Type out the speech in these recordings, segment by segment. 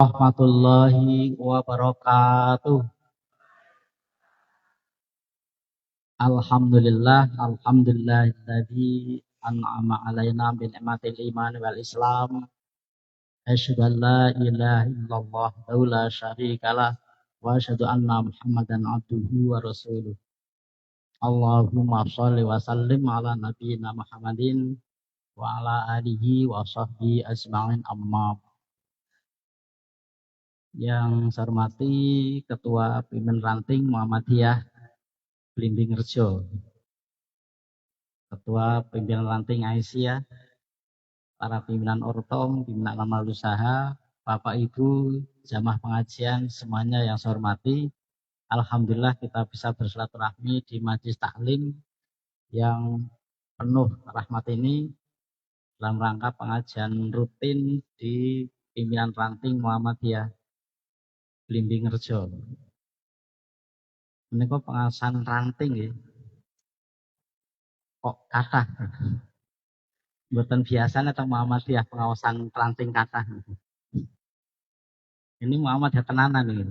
Warahmatullahi wabarakatuh. Alhamdulillahilladzi an'ama alaina bi ni'matil iman wal islam. Asyhadu an la ilaha illallah wa la syarikalah wa asyhadu anna Muhammadan abduhu wa rasuluh. Allahumma shalli wa sallim ala nabiyyina Muhammadin wa ala alihi wa sahbihi ajma'in amma. Yang saya hormati Ketua Pimpinan Ranting Muhammadiyah Blimbing Rejo, Ketua Pimpinan Ranting Aisyah, para pimpinan Ortom, pimpinan amal usaha, Bapak Ibu, jamaah pengajian, semuanya yang saya hormati. Alhamdulillah kita bisa bersilaturahmi di Majelis Taklim yang penuh rahmat ini dalam rangka pengajian rutin di Pimpinan Ranting Muhammadiyah Blimbing Rejo. Ini kok pengajian ranting ya? Kok kata? Buatan biasanya atau Muhammadiyah pengawasan ranting kata. Ini Muhammadiyah tenanan ini.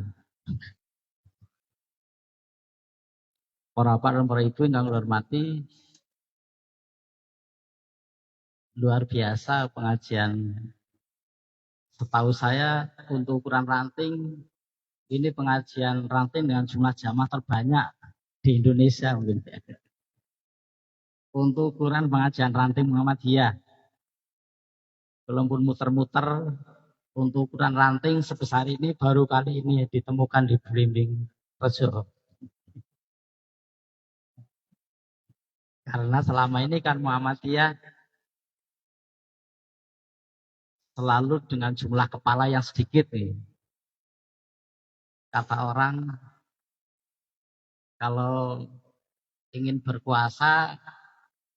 Para bapak dan para ibu yang hormati, luar biasa pengajian. Setahu saya untuk ukuran ranting, ini pengajian ranting dengan jumlah jamaah terbanyak di Indonesia mungkin. Untuk ukuran pengajian ranting Muhammadiyah, belum pun muter-muter, untuk ukuran ranting sebesar ini baru kali ini ditemukan di Blimbing Rejo. Karena selama ini kan Muhammadiyah selalu dengan jumlah kepala yang sedikit nih. Kata orang, kalau ingin berkuasa,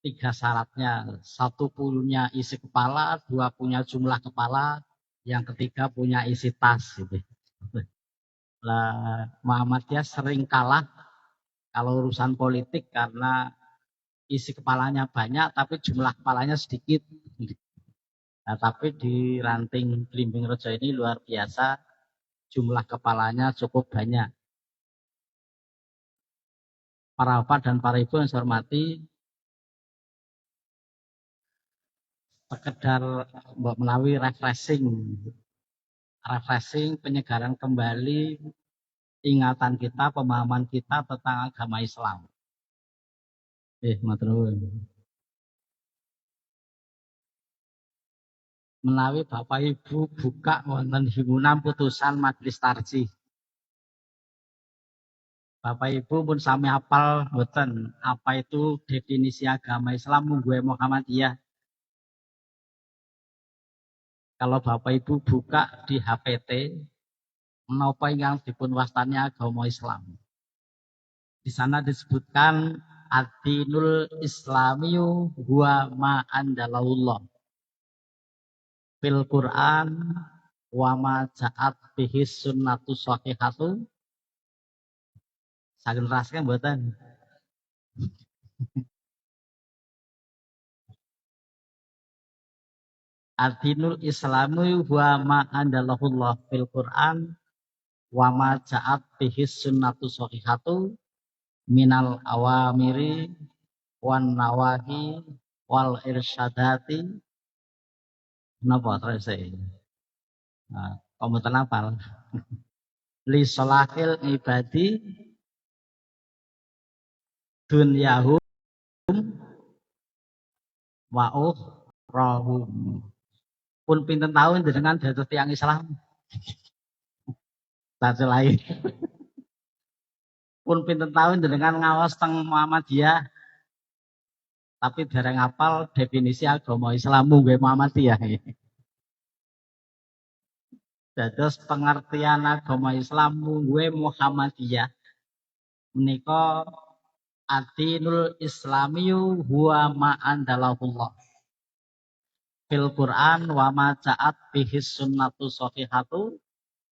3 syaratnya. 1 punya isi kepala, 2 punya jumlah kepala, yang ketiga punya isi tas. Gitu. Lah, Muhammadiyah sering kalah kalau urusan politik karena isi kepalanya banyak, tapi jumlah kepalanya sedikit. Nah, tapi di ranting Blimbing Rejo ini luar biasa, jumlah kepalanya cukup banyak. Para bapak dan para ibu yang saya hormati, sekedar melalui refreshing, penyegaran kembali ingatan kita, pemahaman kita tentang agama Islam. Matur. Menawi Bapak Ibu buka wonten himpunan putusan Majelis Tarjih. Bapak Ibu pun sami apal mboten apa itu definisi agama Islam mungguhe Muhammadiyah. Kalau Bapak Ibu buka di HPT, menapa ingkang dipun wastani agama Islam. Di sana disebutkan ad-dinul islamiyu huwa ma andalallah fil Quran wa ma ja'at bihi sunnatu shahihatu. Saking rasken mboten? Ad-dinul islamiyu huwa ma andalallah fil Quran wa ma ja'at bihi sunnatu shahihatu minal awamiri wan nawahi wal irsyadati. Napa terus saya? Nah, komputer apal. Li solahil ibadi dunyahum wa ukhrahum. Pun pinten tahun dengan dados tiyang Islam. Tadi lain. Pun pinten tahun dengan ngawas teng Muhammadiyah. Tapi dereng apal definisi agama Islam mungguhe Muhammadiyah. Dados pengertian agama Islam mungguhe Muhammadiyah menika ad-dinul islamiyu huwa ma andalahullah fil Quran wa ma ja'at bihi sunnatu shahihatu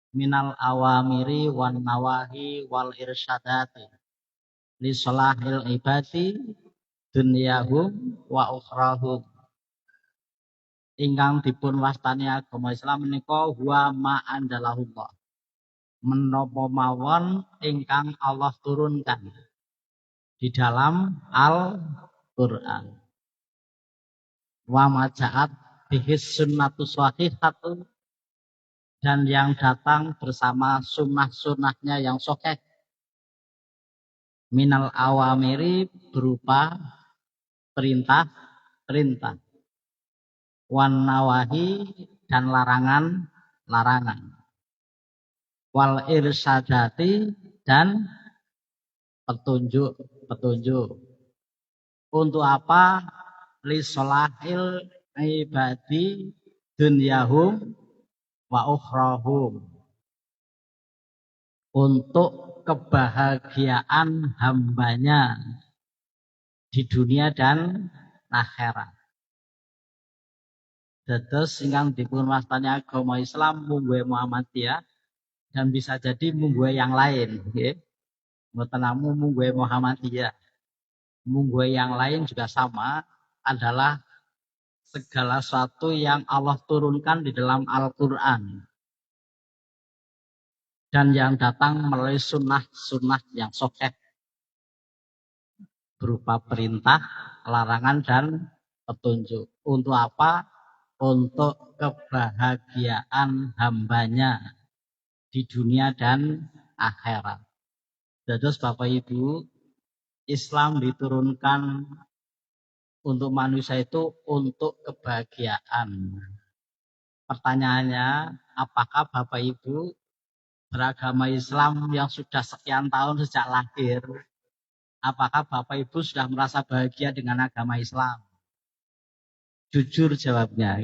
minal awamiri wan nawahi wal irsyadati li sholahil ibadi dunyahum wa ukhrahum. ingkang dipun wastani agama Islam menika huwa ma andalahullah. Menapa mawon ingkang Allah turunkan di dalam Al-Qur'an. Wa maja'at bihis sunnatus sahihatu, dan yang datang bersama sunnah-sunnahnya yang sahih minal awamiri berupa perintah-perintah, wan nawahi dan larangan-larangan, wal irsadati dan petunjuk. Untuk apa? Li solahil ibadi dunyahum wa ukhrahum. Untuk kebahagiaan hambanya di dunia dan akhirat. Dados ingkang dipun wastani agama Islam mungguhe Muhammadiyah dan bisa jadi mungguhe yang lain, nggih. Mboten namung mungguhe Muhammadiyah. Mungguhe yang lain juga sama, adalah segala sesuatu yang Allah turunkan di dalam Al-Qur'an dan yang datang melalui sunnah-sunnah yang sahih berupa perintah, larangan dan petunjuk. Untuk apa? Untuk kebahagiaan hambanya di dunia dan akhirat. Dados Bapak Ibu, Islam diturunkan untuk manusia itu untuk kebahagiaan. Pertanyaannya, apakah Bapak Ibu beragama Islam yang sudah sekian tahun sejak lahir, apakah Bapak Ibu sudah merasa bahagia dengan agama Islam? Jujur jawabnya.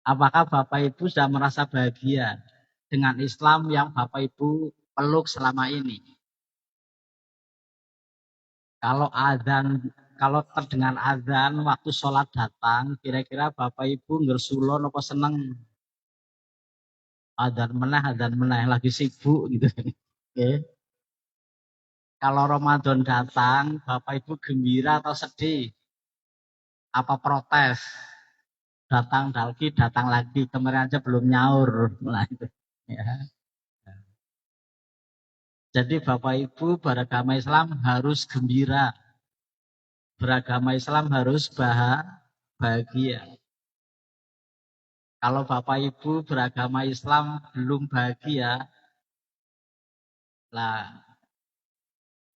Apakah Bapak Ibu sudah merasa bahagia dengan Islam yang Bapak Ibu peluk selama ini? Kalau terdengar azan waktu sholat datang, kira-kira Bapak Ibu ngersulon apa seneng? Azan meneh lagi sibuk gitu. Oke. Kalau Ramadan datang, Bapak Ibu gembira atau sedih? Apa protes? Datang lagi, kemarin aja belum nyaur. Nah, itu. Ya. Jadi Bapak Ibu beragama Islam harus gembira. Beragama Islam harus bahagia. Kalau Bapak Ibu beragama Islam belum bahagia, lah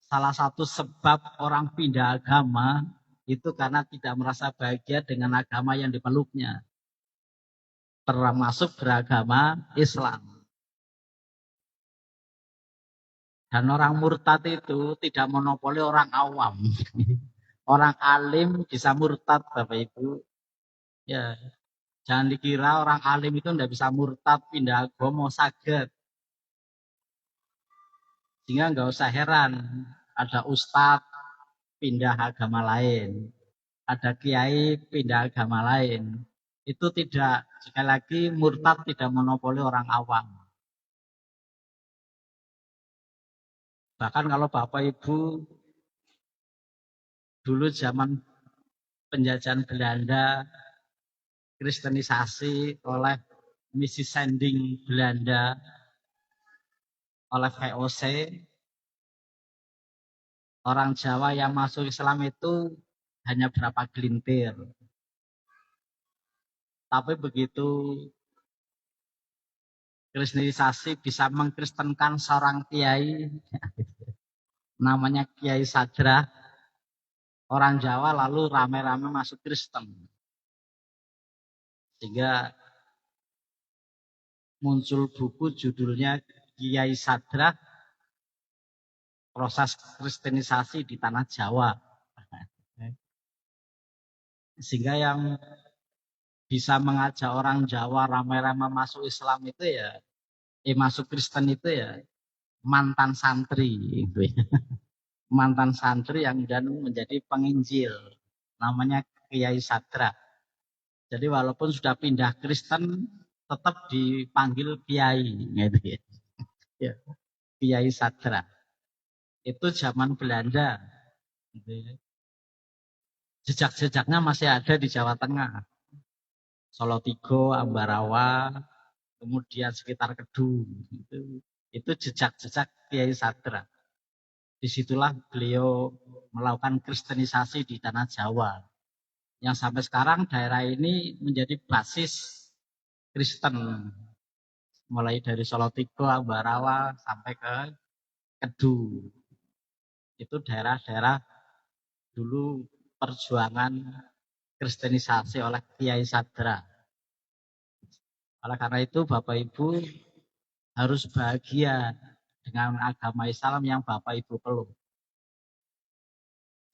salah satu sebab orang pindah agama itu karena tidak merasa bahagia dengan agama yang dipeluknya, termasuk beragama Islam. Dan orang murtad itu tidak monopoli orang awam. Orang alim bisa murtad, Bapak Ibu. Ya, jangan dikira orang alim itu tidak bisa murtad, pindah agama, saged. Sehingga nggak usah heran, ada ustadz pindah agama lain, ada kiai pindah agama lain. Itu tidak, sekali lagi murtad tidak monopoli orang awam. Bahkan kalau Bapak Ibu dulu zaman penjajahan Belanda, kristenisasi oleh misi sending Belanda, oleh VOC, orang Jawa yang masuk Islam itu hanya berapa gelintir. Tapi begitu kristenisasi bisa mengkristenkan seorang kiai, namanya Kiai Sadra, orang Jawa lalu rame-rame masuk Kristen. Sehingga muncul buku judulnya Kiai Sadra, Proses Kristenisasi di Tanah Jawa. Sehingga yang bisa mengajak orang Jawa rame-rame masuk Islam itu ya, masuk Kristen itu ya mantan santri gitu ya. Mantan santri yang dan menjadi penginjil, namanya Kiai Sadra. Jadi walaupun sudah pindah Kristen tetap dipanggil Kiai gitu ya. Ya, Kiai Sadra. Itu zaman Belanda gitu ya. Jejak-jejaknya masih ada di Jawa Tengah. Solotigo, Ambarawa, kemudian sekitar Kedu. Itu jejak-jejak Kiai Sadra. Disitulah beliau melakukan kristenisasi di tanah Jawa. Yang sampai sekarang daerah ini menjadi basis Kristen. Mulai dari Solotigo, Ambarawa, sampai ke Kedu. Itu daerah-daerah dulu perjuangan kristenisasi oleh Kiai Sadra. Oleh karena itu Bapak Ibu harus bahagia dengan agama Islam yang Bapak Ibu peluk.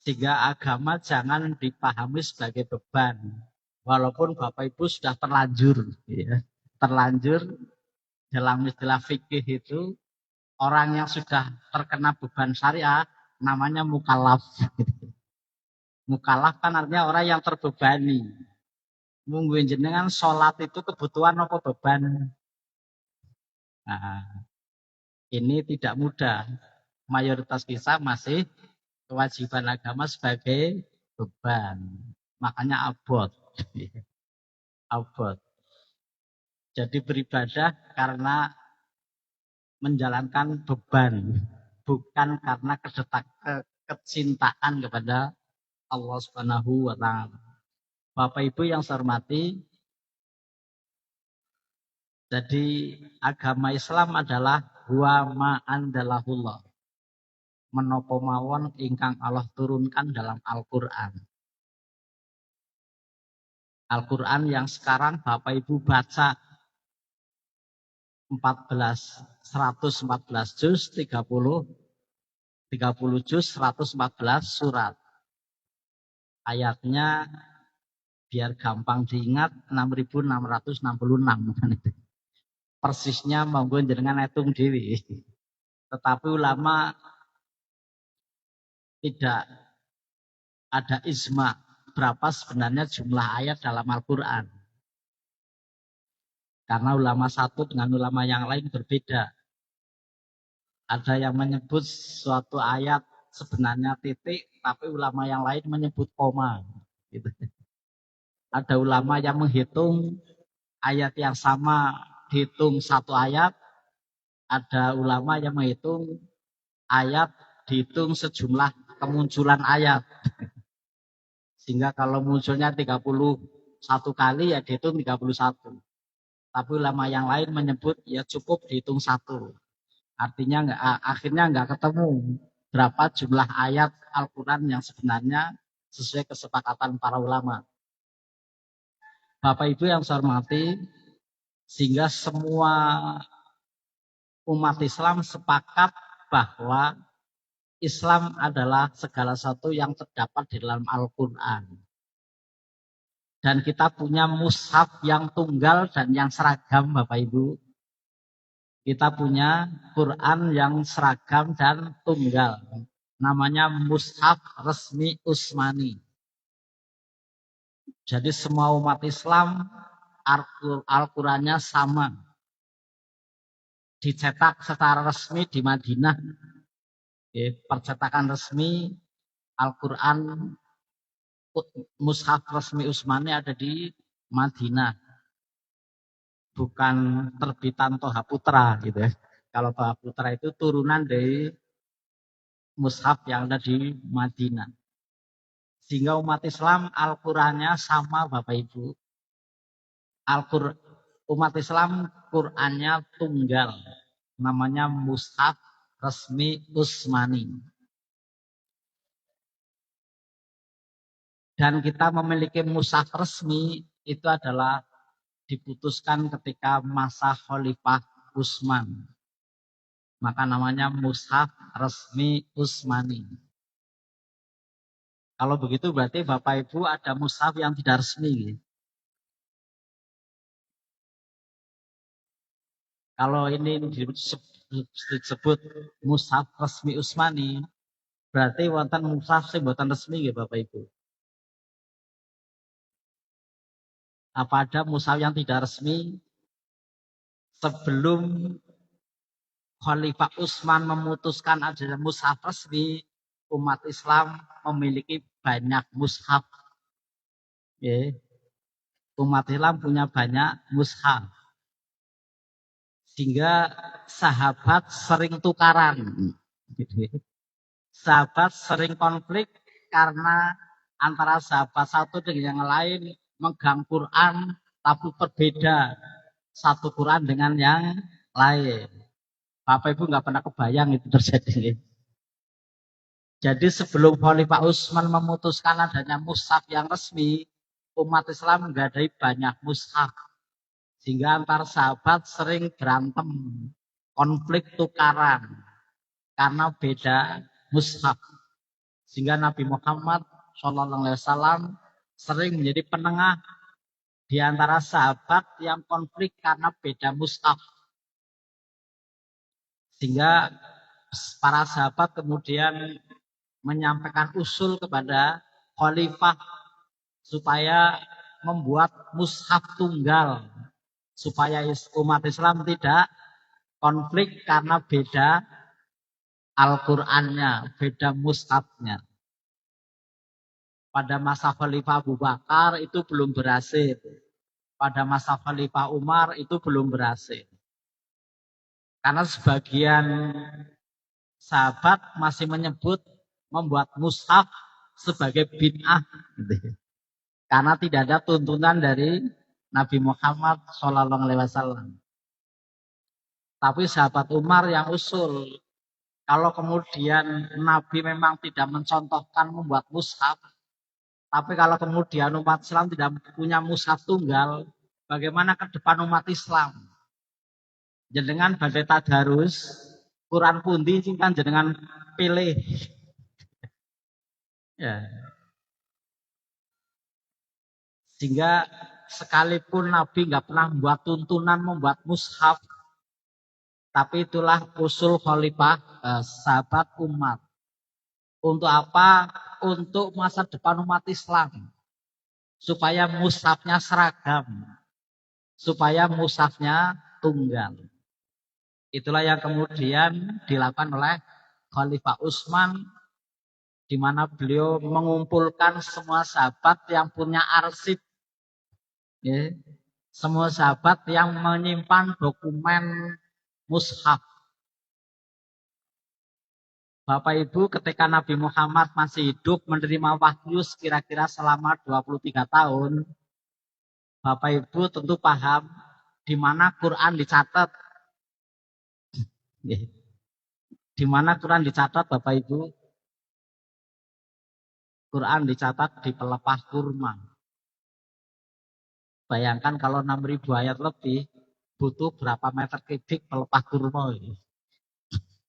Sehingga agama jangan dipahami sebagai beban. Walaupun Bapak Ibu sudah terlanjur. Ya. Terlanjur dalam istilah fikih itu, orang yang sudah terkena beban syariah namanya mukallaf. Mukallaf kan artinya orang yang terbebani. Mungguin jenengan sholat itu kebutuhan apa beban? Nah, ini tidak mudah. Mayoritas kita masih kewajiban agama sebagai beban. Makanya abot. Abot. Jadi beribadah karena menjalankan beban. Bukan karena kecintaan kepada Allah Subhanahu wa Ta'ala. Bapak Ibu yang saya hormati, jadi agama Islam adalah wa ma andalahullah. Menapa mawon ingkang Allah turunkan dalam Al-Qur'an. Al-Qur'an yang sekarang Bapak Ibu baca 114 juz, 30 juz, 114 surat. Ayatnya biar gampang diingat 6.666. Persisnya monggo jenengan hitung dewi. Tetapi ulama tidak ada ijma berapa sebenarnya jumlah ayat dalam Al-Qur'an. Karena ulama satu dengan ulama yang lain berbeda. Ada yang menyebut suatu ayat sebenarnya titik, tapi ulama yang lain menyebut koma. Gitu. Ada ulama yang menghitung ayat yang sama dihitung satu ayat. Ada ulama yang menghitung ayat dihitung sejumlah kemunculan ayat. Sehingga kalau munculnya 31 kali ya dihitung 31. Tapi ulama yang lain menyebut ya cukup dihitung satu. Artinya akhirnya nggak ketemu berapa jumlah ayat Al-Quran yang sebenarnya sesuai kesepakatan para ulama. Bapak Ibu yang saya hormati, sehingga semua umat Islam sepakat bahwa Islam adalah segala sesuatu yang terdapat di dalam Al-Quran. Dan kita punya mushaf yang tunggal dan yang seragam, Bapak Ibu. Kita punya Quran yang seragam dan tunggal. Namanya mushaf resmi Utsmani. Jadi semua umat Islam Al-Qurannya sama. Dicetak secara resmi di Madinah. Percetakan resmi Al-Quran mushaf resmi Utsmani ada di Madinah. Bukan terbitan Toha Putra gitu ya. Kalau Toha Putra itu turunan dari mushaf yang ada di Madinah. Sehingga umat Islam Al-Qurannya sama Bapak Ibu. Umat Islam Qurannya tunggal. Namanya mushaf resmi Utsmani. Dan kita memiliki mushaf resmi itu adalah diputuskan ketika masa Khalifah Utsman. Maka namanya mushaf resmi Utsmani. Kalau begitu berarti Bapak Ibu ada mushaf yang tidak resmi. Kalau ini disebut mushaf resmi Utsmani, berarti wonten mushaf sing boten resmi ya Bapak Ibu. Apa ada mushaf yang tidak resmi? Sebelum Khalifah Utsman memutuskan adanya mushaf resmi, umat Islam memiliki banyak mushaf Ya, umat Islam punya banyak mushaf. Sehingga sahabat sering tukaran. Sahabat sering konflik karena antara sahabat satu dengan yang lain megang Quran tapi berbeda satu Quran dengan yang lain. Bapak Ibu nggak pernah kebayang itu terjadi. Jadi sebelum Khalifah Utsman memutuskan adanya mushaf yang resmi, umat Islam menggadai banyak mushaf. Sehingga antar sahabat sering berantem, konflik tukaran karena beda mushaf. Sehingga Nabi Muhammad SAW sering menjadi penengah di antara sahabat yang konflik karena beda mushaf. Sehingga para sahabat kemudian menyampaikan usul kepada khalifah supaya membuat mushaf tunggal supaya umat Islam tidak konflik karena beda Al-Qur'annya, beda mushafnya. Pada masa Khalifah Abu Bakar itu belum berhasil. Pada masa Khalifah Umar itu belum berhasil. Karena sebagian sahabat masih menyebut membuat mushaf sebagai bid'ah. Karena tidak ada tuntunan dari Nabi Muhammad SAW. Tapi sahabat Umar yang usul, kalau kemudian Nabi memang tidak mencontohkan membuat mushaf, tapi kalau kemudian umat Islam tidak punya mushaf tunggal, bagaimana ke depan umat Islam? Jenengan badhe tadarus, Quran pundi singkan jenengan pilih. Ya. Sehingga sekalipun Nabi nggak pernah membuat tuntunan membuat mushaf, tapi itulah usul khalifah sahabat umat. Untuk apa? Untuk masa depan umat Islam. Supaya mushafnya seragam. Supaya mushafnya tunggal. Itulah yang kemudian dilakukan oleh Khalifah Utsman, di mana beliau mengumpulkan semua sahabat yang punya arsip. Ya, semua sahabat yang menyimpan dokumen mushaf. Bapak Ibu, ketika Nabi Muhammad masih hidup menerima wahyu kira-kira selama 23 tahun, Bapak Ibu tentu paham di mana Quran dicatat. Di mana Quran dicatat, Bapak Ibu? Quran dicatat di pelepah kurma. Bayangkan kalau 6.000 ayat lebih, butuh berapa meter kubik pelepah kurma ini.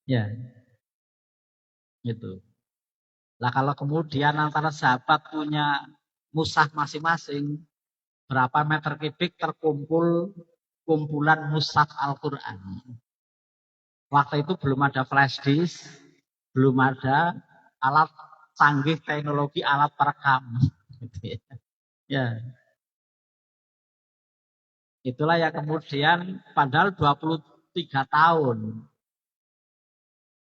Ya, gitu. Lah kalau kemudian antara sahabat punya mushaf masing-masing, berapa meter kubik terkumpul kumpulan mushaf Al-Quran. Waktu itu belum ada flash disk, belum ada alat canggih teknologi alat perekam. Ya. Itulah yang kemudian padahal 23 tahun.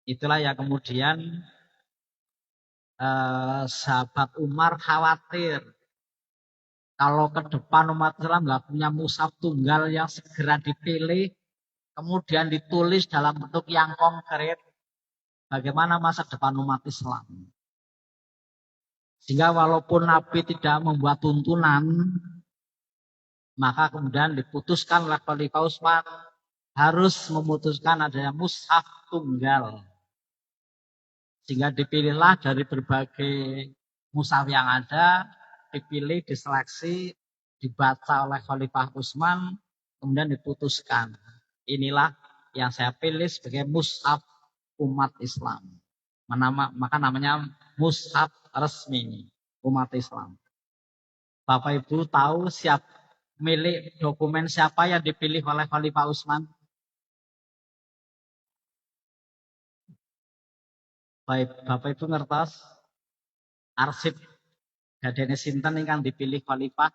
Itulah yang kemudian sahabat Umar khawatir kalau ke depan umat Islam nggak punya mushaf tunggal yang segera dipilih, kemudian ditulis dalam bentuk yang konkret, bagaimana masa depan umat Islam. Sehingga walaupun Nabi tidak membuat tuntunan, maka kemudian diputuskan oleh Khalifah Utsman harus memutuskan adanya mushaf tunggal. Sehingga dipilihlah dari berbagai mushaf yang ada, dipilih, diseleksi, dibaca oleh Khalifah Utsman, kemudian diputuskan. Inilah yang saya pilih sebagai mushaf umat Islam. Maka namanya mushaf resmi umat Islam. Bapak Ibu tahu milik dokumen siapa yang dipilih oleh Khalifah Utsman? Bapak Ibu ngertos? Arsip gadene sinten ingkang dipilih Khalifah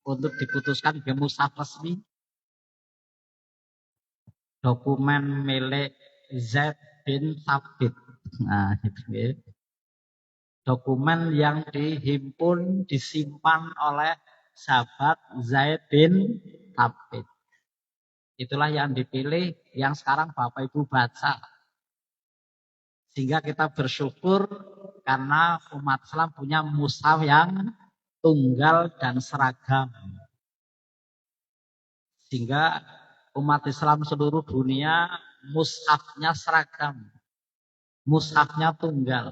untuk diputuskan sebagai mushaf resmi? Dokumen milik Zaid bin Thabit. Nah, gitu ya. dokumen yang dihimpun, disimpan oleh sahabat Zaid bin Thabit. Itulah yang dipilih, yang sekarang Bapak Ibu baca. Sehingga kita bersyukur karena umat Islam punya mushaf yang tunggal dan seragam. Sehingga umat Islam seluruh dunia mushafnya seragam. Mushafnya tunggal.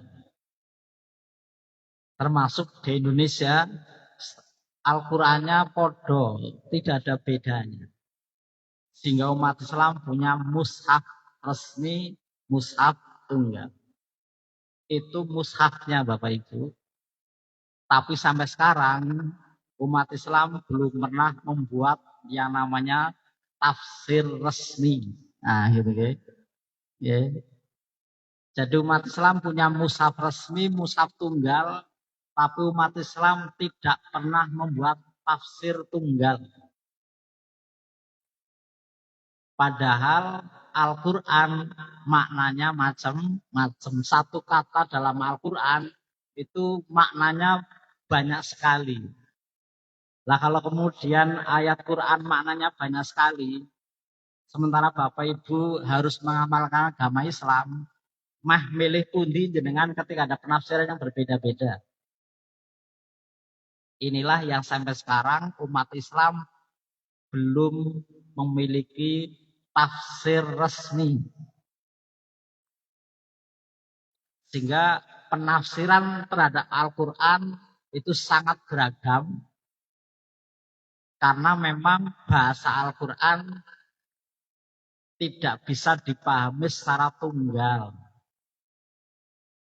Termasuk di Indonesia, Al-Qur'annya podo, tidak ada bedanya. Sehingga umat Islam punya mushaf resmi, mushaf tunggal. Itu mushafnya Bapak Ibu. Tapi sampai sekarang umat Islam belum pernah membuat yang namanya tafsir resmi. Nah, gitu ya. Jadi umat Islam punya mushaf resmi, mushaf tunggal, tapi umat Islam tidak pernah membuat tafsir tunggal. Padahal Al-Quran maknanya macam-macam. Satu kata dalam Al-Quran itu maknanya banyak sekali. Lah kalau kemudian ayat Quran maknanya banyak sekali, sementara Bapak Ibu harus mengamalkan agama Islam, mah milih pundi jenengan ketika ada penafsiran yang berbeda-beda. Inilah yang sampai sekarang umat Islam belum memiliki tafsir resmi. Sehingga penafsiran terhadap Al-Quran itu sangat beragam. Karena memang bahasa Al-Quran tidak bisa dipahami secara tunggal.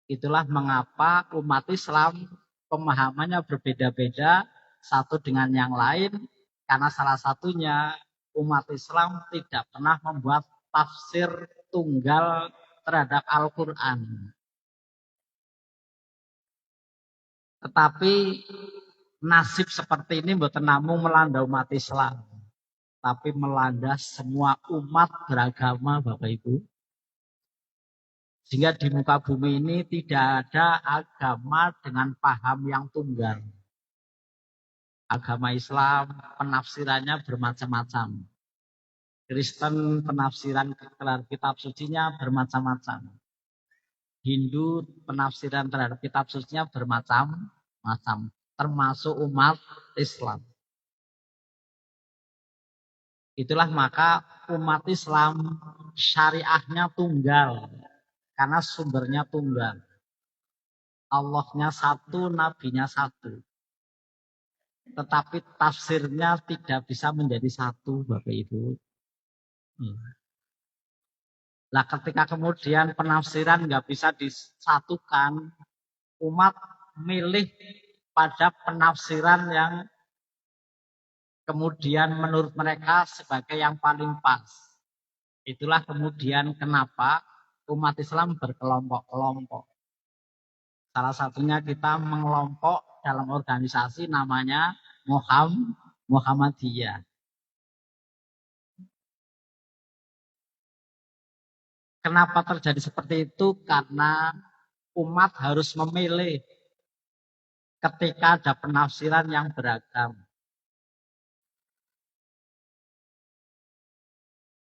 Itulah mengapa umat Islam pemahamannya berbeda-beda satu dengan yang lain. Karena salah satunya umat Islam tidak pernah membuat tafsir tunggal terhadap Al-Quran. Tetapi nasib seperti ini mboten namung melanda umat Islam, tapi melanda semua umat beragama Bapak Ibu. Sehingga di muka bumi ini tidak ada agama dengan paham yang tunggal. Agama Islam penafsirannya bermacam-macam. Kristen penafsiran kitab sucinya bermacam-macam. Hindu penafsiran terhadap kitab sucinya bermacam-macam, termasuk umat Islam. Itulah maka umat Islam syariahnya tunggal, karena sumbernya tunggal. Allahnya satu, nabinya satu. Tetapi tafsirnya tidak bisa menjadi satu, Bapak Ibu. Nah, ketika kemudian penafsiran nggak bisa disatukan, umat milih pada penafsiran yang kemudian menurut mereka sebagai yang paling pas. Itulah kemudian kenapa umat Islam berkelompok-kelompok. Salah satunya kita mengelompok dalam organisasi namanya Muhammadiyah. Kenapa terjadi seperti itu? Karena umat harus memilih ketika ada penafsiran yang beragam.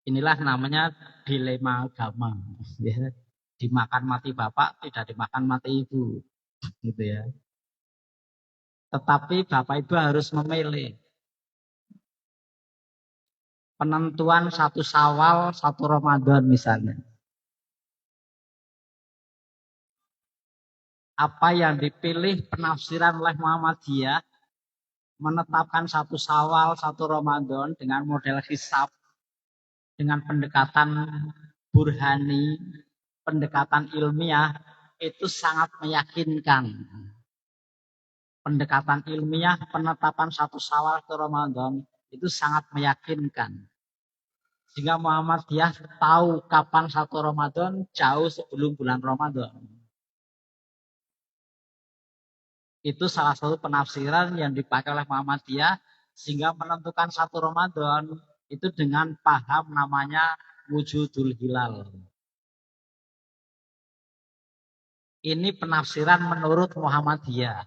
Inilah namanya dilema agama. Ya. Dimakan mati bapak, tidak dimakan mati ibu. Gitu ya. Tetapi bapak ibu harus memilih. Penentuan satu Syawal, satu Ramadan misalnya. Apa yang dipilih penafsiran oleh Muhammadiyah menetapkan satu Syawal, satu Ramadan dengan model hisab, dengan pendekatan burhani, pendekatan ilmiah, itu sangat meyakinkan. Pendekatan ilmiah penetapan satu Syawal ke Ramadan itu sangat meyakinkan. Sehingga Muhammadiyah tahu kapan satu Ramadan jauh sebelum bulan Ramadan. Itu salah satu penafsiran yang dipakai oleh Muhammadiyah sehingga menentukan satu Ramadan itu dengan paham namanya wujudul hilal. Ini penafsiran menurut Muhammadiyah.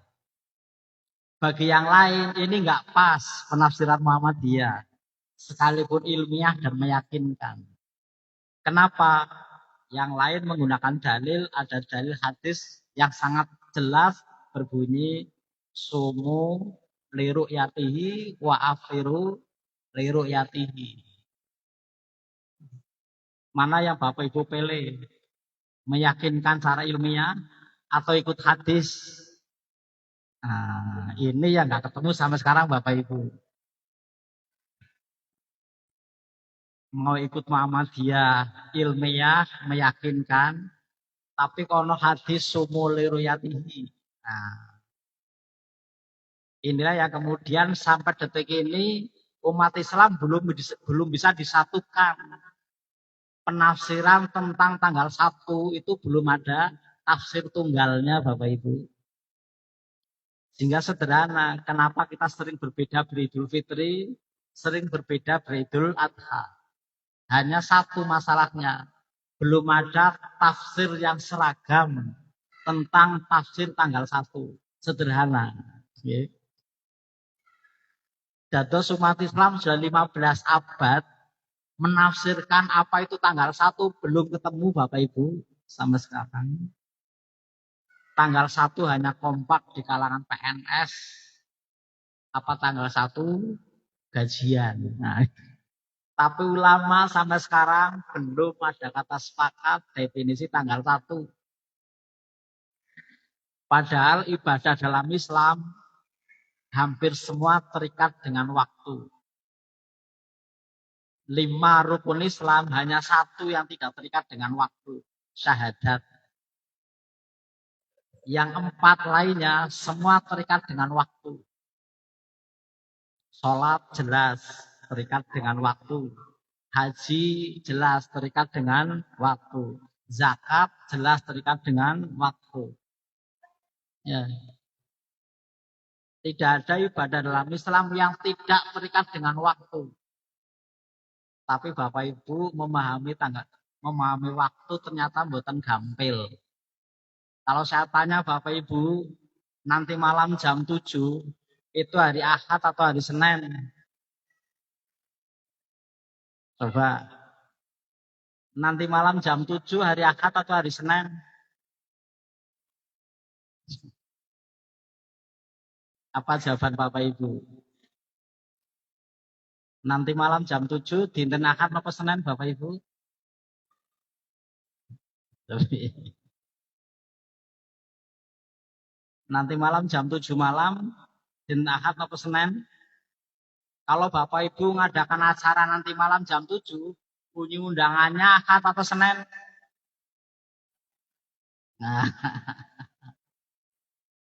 Bagi yang lain ini nggak pas penafsiran Muhammadiyah. Sekalipun ilmiah dan meyakinkan. Kenapa? Yang lain menggunakan dalil, ada dalil hadis yang sangat jelas berbunyi sumu liru yatihi wa afiru liru yatihi. Mana yang Bapak Ibu pilih? Meyakinkan secara ilmiah atau ikut hadis? Nah, ini yang nggak ketemu sampai sekarang Bapak Ibu. Mau ikut Muhammadiyah ilmiah meyakinkan, tapi kono hadis sumuli ruyatihi. Nah, inilah yang kemudian sampai detik ini umat Islam belum bisa disatukan. Penafsiran tentang tanggal 1 itu belum ada tafsir tunggalnya Bapak Ibu. Sehingga sederhana, kenapa kita sering berbeda beridul fitri, sering berbeda beridul adha. Hanya satu masalahnya, belum ada tafsir yang seragam tentang tafsir tanggal 1. Sederhana. Dados umat Islam sudah 15 abad menafsirkan apa itu tanggal 1 belum ketemu Bapak Ibu sampai sekarang. Tanggal 1 hanya kompak di kalangan PNS. Apa tanggal 1 gajian. Nah, tapi ulama sampai sekarang belum ada kata sepakat definisi tanggal 1. Padahal ibadah dalam Islam hampir semua terikat dengan waktu. 5 rukun Islam hanya 1 yang tidak terikat dengan waktu, syahadat. Yang 4 lainnya semua terikat dengan waktu. Sholat jelas terikat dengan waktu. Haji jelas terikat dengan waktu. Zakat jelas terikat dengan waktu. Ya. Tidak ada ibadah dalam Islam yang tidak terikat dengan waktu. Tapi Bapak Ibu memahami waktu ternyata mboten gampil. Kalau saya tanya Bapak Ibu, nanti malam jam 7 itu hari Ahad atau hari Senin? Coba. Nanti malam jam 7 hari Ahad atau hari Senin? Apa jawaban Bapak Ibu? Nanti malam jam 7 dinten Ahad atau Senin Bapak Ibu? Nanti malam jam 7 malam dinten Ahad atau Senin? Kalau Bapak Ibu ngadakan acara nanti malam jam 7, bunyi undangannya Ahad atau Senin? Nah,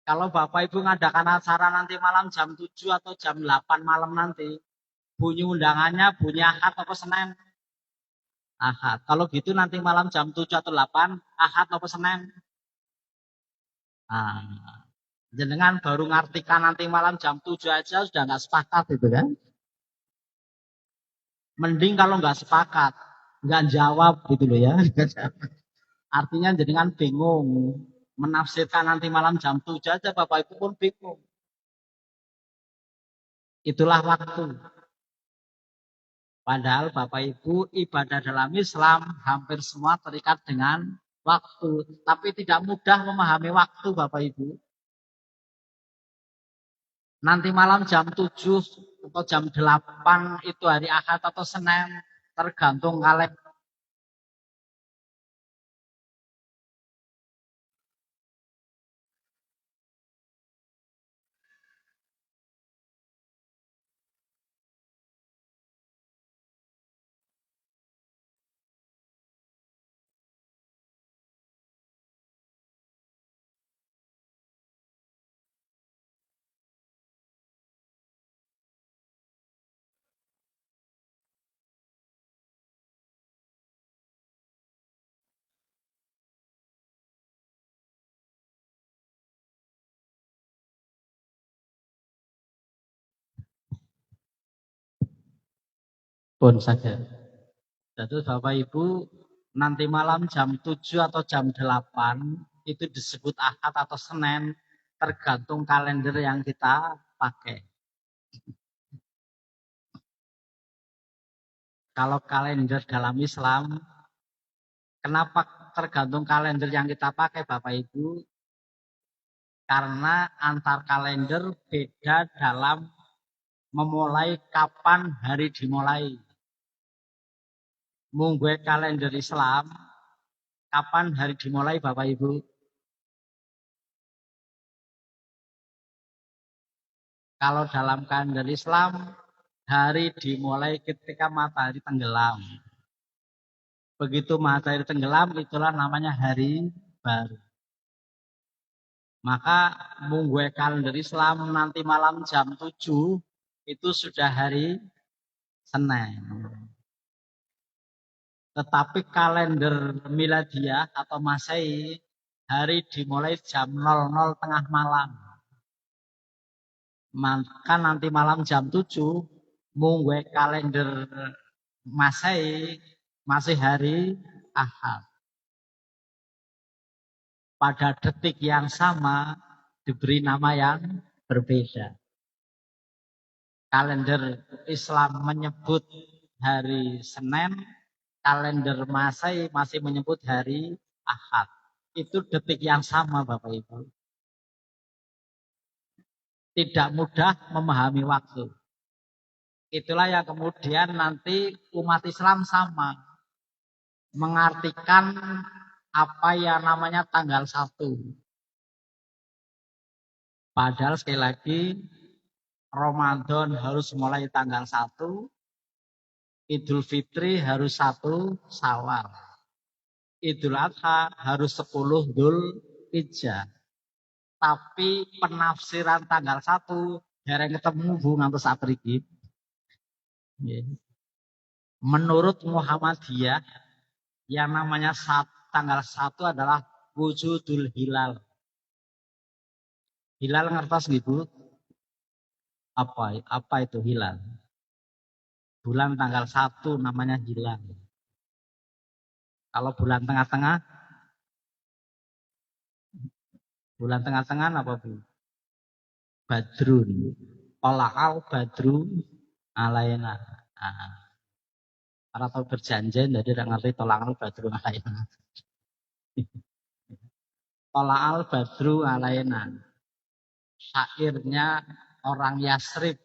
kalau Bapak Ibu ngadakan acara nanti malam jam 7 atau jam 8 malam nanti, bunyi undangannya bunyi Ahad atau Senin? Ahad. Kalau gitu nanti malam jam 7 atau 8, Ahad atau Senin? Nah, jenengan baru ngartikan nanti malam jam 7 aja sudah nggak sepakat itu kan? Mending kalau nggak sepakat, nggak jawab gitu loh ya. Artinya jenengan bingung. Menafsirkan nanti malam jam 7 aja Bapak Ibu pun bingung. Itulah waktu. Padahal Bapak Ibu ibadah dalam Islam hampir semua terikat dengan waktu. Tapi tidak mudah memahami waktu Bapak Ibu. Nanti malam jam 7 atau jam 8 itu hari Ahad atau Senin. Tergantung kaleng. Pun saja. Jadi Bapak Ibu nanti malam jam 7 atau jam 8 itu disebut Ahad atau Senin, tergantung kalender yang kita pakai. Kalau kalender dalam Islam, kenapa tergantung kalender yang kita pakai Bapak Ibu? Karena antar kalender beda dalam memulai kapan hari dimulai. Munggu kalender Islam, kapan hari dimulai Bapak Ibu? Kalau dalam kalender Islam, hari dimulai ketika matahari tenggelam. Begitu matahari tenggelam, itulah namanya hari baru. Maka munggu kalender Islam nanti malam jam 7, itu sudah hari Senin. Tetapi kalender Miladiah atau Masehi, hari dimulai jam 00 tengah malam. Maka nanti malam jam 7, munggu kalender Masehi masih hari Ahad. Pada detik yang sama diberi nama yang berbeda. Kalender Islam menyebut hari Senin, kalender Masehi masih menyebut hari Ahad. Itu detik yang sama Bapak Ibu. Tidak mudah memahami waktu. Itulah yang kemudian nanti umat Islam sama mengartikan apa yang namanya tanggal 1. Padahal sekali lagi Ramadan harus mulai tanggal 1, Idul Fitri harus 1 Syawal, Idul Adha harus 10 Dzulhijjah. Tapi penafsiran tanggal 1 dereng ketemu Bu ngantos sapriki. Menurut Muhammadiyah yang namanya tanggal 1 adalah wujudul hilal. Hilal ngertos nggih Bu? Apa itu hilal? Bulan tanggal 1 namanya hilal. Kalau bulan tengah-tengah? Bulan tengah-tengah apa Bu? Badrun. Tolakal badru alaina. Para tahu berjanjian jadi tidak ngerti tolakal badru alaina. Tolakal badru alaina. Syairnya orang Yasrib.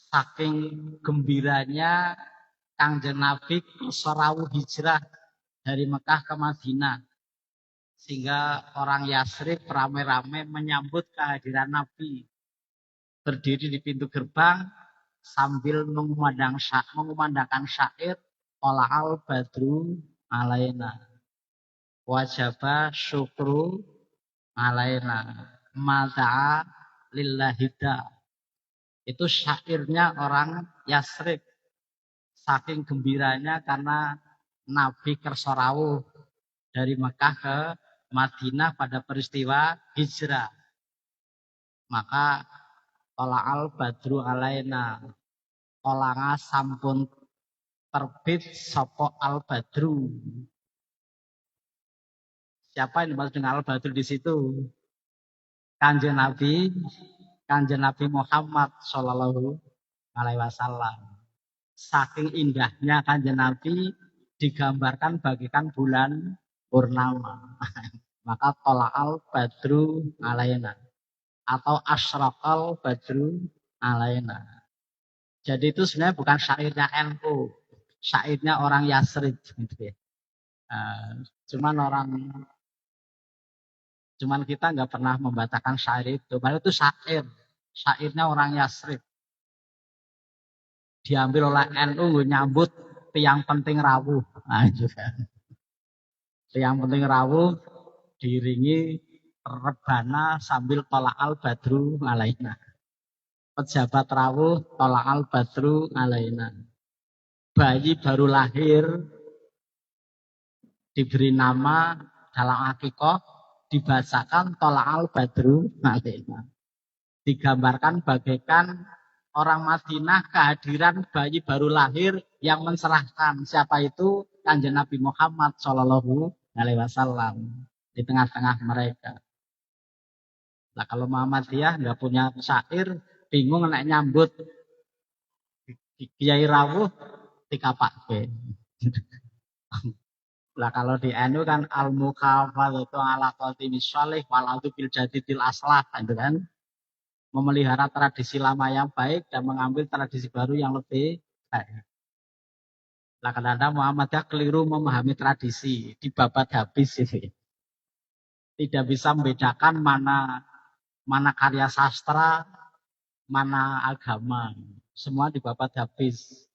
Saking gembiranya Kangjeng Nabi serawuh hijrah dari Mekah ke Madinah. Sehingga orang Yasrib ramai-ramai menyambut kehadiran Nabi. Berdiri di pintu gerbang sambil mengumandangkan syair Tola'al badru alaina wajaba syukru alaina mada'a lillahida. Itu syairnya orang Yasrib. Saking gembiranya karena Nabi kersa rawuh dari Mekah ke Madinah pada peristiwa hijrah. Maka Tola'al badru alaina, kolanga sampun terbit sopo al badru. Siapa yang dimaksud dengan al badru di situ? Kanjeng Nabi Muhammad Shallallahu Alaihi Wasallam. Saking indahnya Kanjeng Nabi digambarkan bagikan bulan purnama. Maka Tola'al badru alaina atau asyraqal badru alaina. Jadi itu sebenarnya bukan syairnya NU, syairnya orang Yasrib gitu ya. Cuman kita nggak pernah membacakan syair itu. Padahal itu syairnya orang Yasrib. Diambil oleh NU nyambut tiang penting rawuh. Nah, juga. Tiang penting rawuh diiringi rebana sambil tola'al badru alaina. Pejabat rawuh tola'al badru alaina. Bayi baru lahir diberi nama dalam akikah dibacakan tola'al badru alaina. Digambarkan bagaikan orang Madinah kehadiran bayi baru lahir yang mencerahkan. Siapa itu? Kanjeng Nabi Muhammad Shallallahu Alaihi Wasallam. di tengah-tengah mereka. Nah kalau Muhammadiyah nggak punya syair, bingung nek nyambut Kiai Rawuh dikapake. Lah kalau di NU kan al-mukhafadzatu ala qatimi sholih waladu bil jadidil aslah gitu kan. Memelihara tradisi lama yang baik dan mengambil tradisi baru yang lebih baik. Lah kadang-kadang Muhammadiyah keliru memahami tradisi, dibabat habis ini. Tidak bisa membedakan mana karya sastra, mana agama. Semua dibabat habis.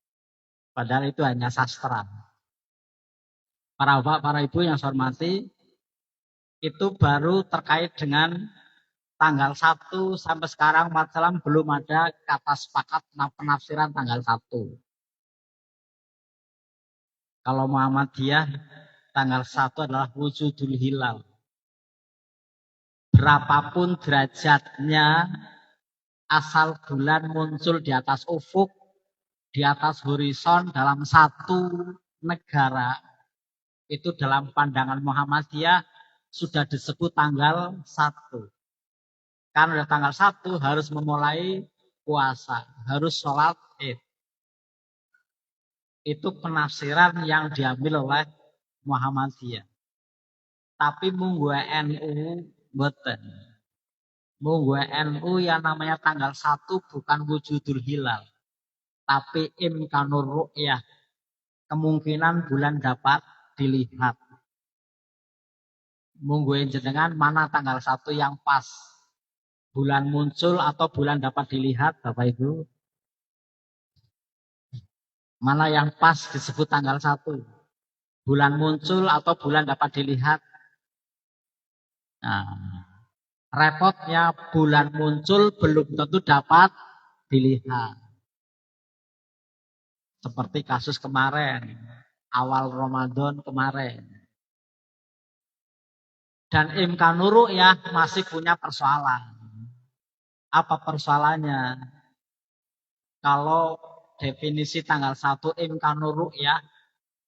Padahal itu hanya sastra. Para bapak, para ibu yang saya hormati, itu baru terkait dengan tanggal 1 sampai sekarang umat Islam belum ada kata sepakat penafsiran tanggal 1. Kalau Muhammadiyah tanggal 1 adalah wujudul hilal. Berapapun derajatnya, asal bulan muncul di atas ufuk, di atas horizon dalam satu negara, itu dalam pandangan Muhammadiyah sudah disebut tanggal 1. Karena udah tanggal 1 harus memulai puasa, harus sholat Id. Itu penafsiran yang diambil oleh Muhammadiyah. Tapi munggu NU boten. Munggu NU yang namanya tanggal 1 bukan wujudul hilal. Tapi imkanur ru'yah. Kemungkinan bulan dapat dilihat. Munggu jenengan mana tanggal 1 yang pas. Bulan muncul atau bulan dapat dilihat Bapak Ibu. Mana yang pas disebut tanggal 1. Bulan muncul atau bulan dapat dilihat. Nah, repotnya bulan muncul belum tentu dapat dilihat. Seperti kasus kemarin, awal Ramadan kemarin. Dan imkanur ru'yah masih punya persoalan. Apa persoalannya? Kalau definisi tanggal 1 imkanur ru'yah,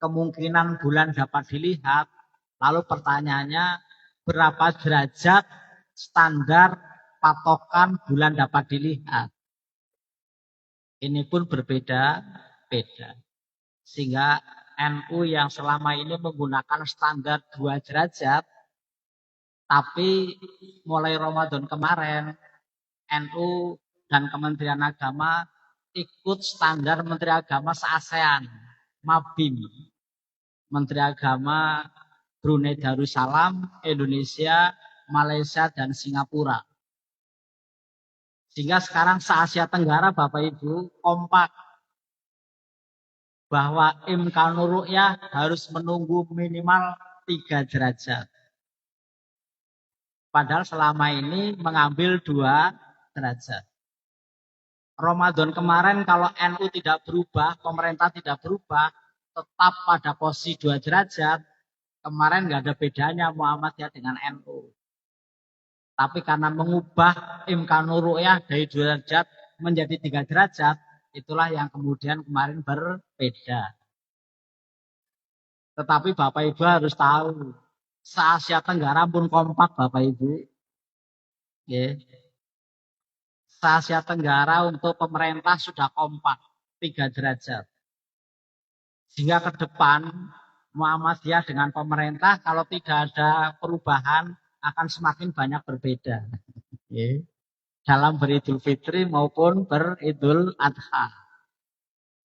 kemungkinan bulan dapat dilihat, lalu pertanyaannya berapa derajat standar patokan bulan dapat dilihat? Ini pun berbeda-beda. Sehingga NU yang selama ini menggunakan standar 2 derajat, tapi mulai Ramadan kemarin, NU dan Kementerian Agama ikut standar Menteri Agama se-ASEAN, MABIM. Menteri Agama Brunei Darussalam, Indonesia, Malaysia, dan Singapura. Sehingga sekarang se-Asia Tenggara Bapak Ibu kompak bahwa imkanur ru'yah harus menunggu minimal 3 derajat. Padahal selama ini mengambil 2 derajat. Ramadan kemarin kalau NU tidak berubah, pemerintah tidak berubah, tetap pada posisi 2 derajat, kemarin nggak ada bedanya Muhammadiyah dengan NU. Tapi karena mengubah imkanur ru'yah dari 2 derajat menjadi 3 derajat, itulah yang kemudian kemarin berbeda. Tetapi Bapak Ibu harus tahu, se-Asia Tenggara pun kompak Bapak Ibu. Yeah. Se-Asia Tenggara untuk pemerintah sudah kompak 3 derajat. Sehingga ke depan Muhammadiyah dengan pemerintah kalau tidak ada perubahan akan semakin banyak berbeda. Yeah. Dalam beridul fitri maupun beridul adha.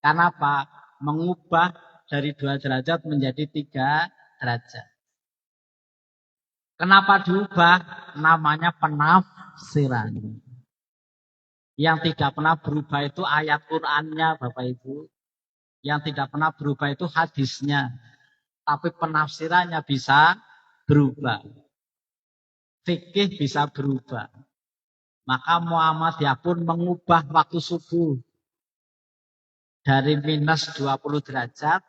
Karena apa? Mengubah dari 2 derajat menjadi 3 derajat. Kenapa diubah? Namanya penafsiran. Yang tidak pernah berubah itu ayat Qur'annya Bapak Ibu. Yang tidak pernah berubah itu hadisnya. Tapi penafsirannya bisa berubah. Fikih bisa berubah. Maka Muhammadiyah pun mengubah waktu subuh. Dari minus 20 derajat,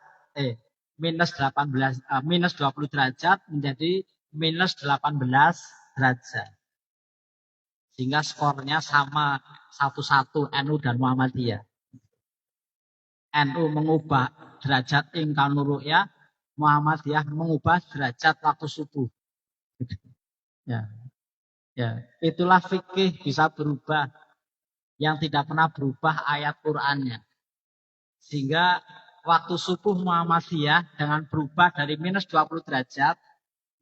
minus 20 derajat menjadi minus 18 derajat. Sehingga skornya sama 1-1 NU dan Muhammadiyah. NU mengubah derajat imkanur ru'yah, Muhammadiyah mengubah derajat waktu subuh. Ya, ya. Itulah fikih bisa berubah. Yang tidak pernah berubah ayat Qur'annya. Sehingga waktu subuh Muhammadiyah dengan berubah dari minus 20 derajat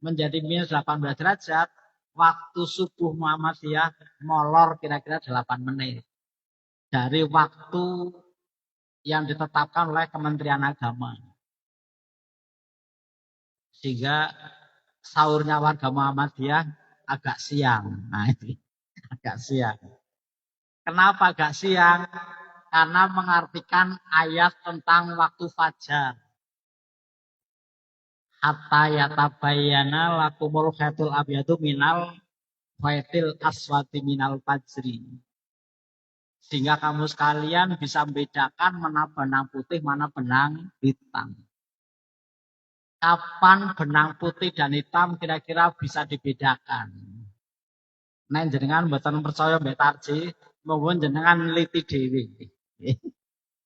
menjadi minus 18 derajat, waktu subuh Muhammadiyah molor kira-kira 8 menit. Dari waktu yang ditetapkan oleh Kementerian Agama. Sehingga sahurnya warga Muhammadiyah agak siang. Nah, ini agak siang. Kenapa agak siang? Karena mengartikan ayat tentang waktu fajar. Hatta yatabayyana lakumul khaitul abyadu minal khaitil aswati minal fajri. Sehingga kamu sekalian bisa membedakan mana benang putih, mana benang hitam. Kapan benang putih dan hitam kira-kira bisa dibedakan? Nek jenengan mboten percaya mbek Tarji, monggo jenengan neliti dhewe.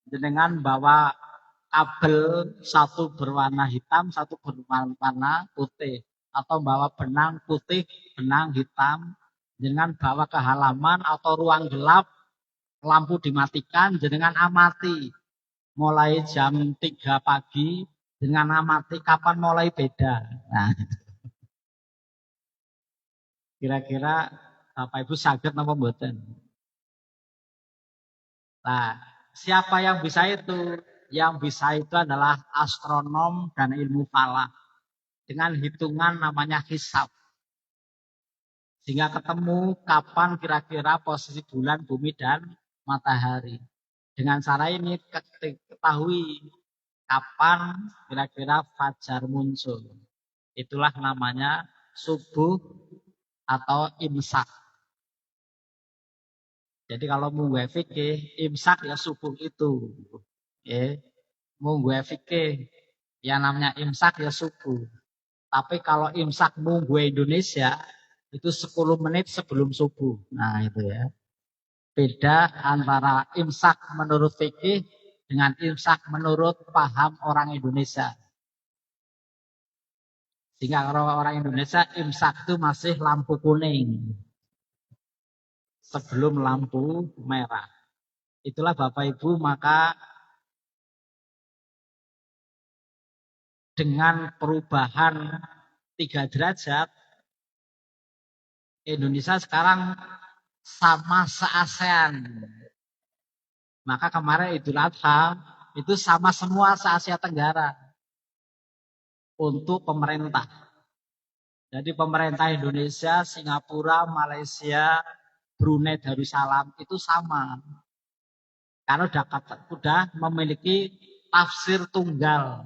Jenengan bawa kabel satu berwarna hitam, satu berwarna putih, atau bawa benang putih, benang hitam, jenengan bawa ke halaman atau ruang gelap, lampu dimatikan, jenengan amati. Mulai jam 3 pagi, jenengan amati kapan mulai beda. Nah, kira-kira Bapak Ibu sakit apa mboten? Nah, siapa yang bisa itu? Yang bisa itu adalah astronom dan ilmu falak. Dengan hitungan namanya hisab. Sehingga ketemu kapan kira-kira posisi bulan, bumi, dan matahari. Dengan cara ini ketahui kapan kira-kira fajar muncul. Itulah namanya subuh atau imsak. Jadi kalau munggu fikih, imsak ya subuh itu. Munggu fikih, yang namanya imsak ya subuh. Tapi kalau imsak munggu Indonesia, itu 10 menit sebelum subuh. Nah itu ya. Beda antara imsak menurut fikih dengan imsak menurut paham orang Indonesia. Sehingga kalau orang Indonesia imsak itu masih lampu kuning. Sebelum lampu merah. Itulah Bapak Ibu, maka dengan perubahan 3 derajat, Indonesia sekarang sama se-ASEAN. Maka kemarin Idul Adha itu sama semua se-Asia Tenggara untuk pemerintah. Jadi pemerintah Indonesia, Singapura, Malaysia, Brunei Darussalam itu sama. Karena sudah memiliki tafsir tunggal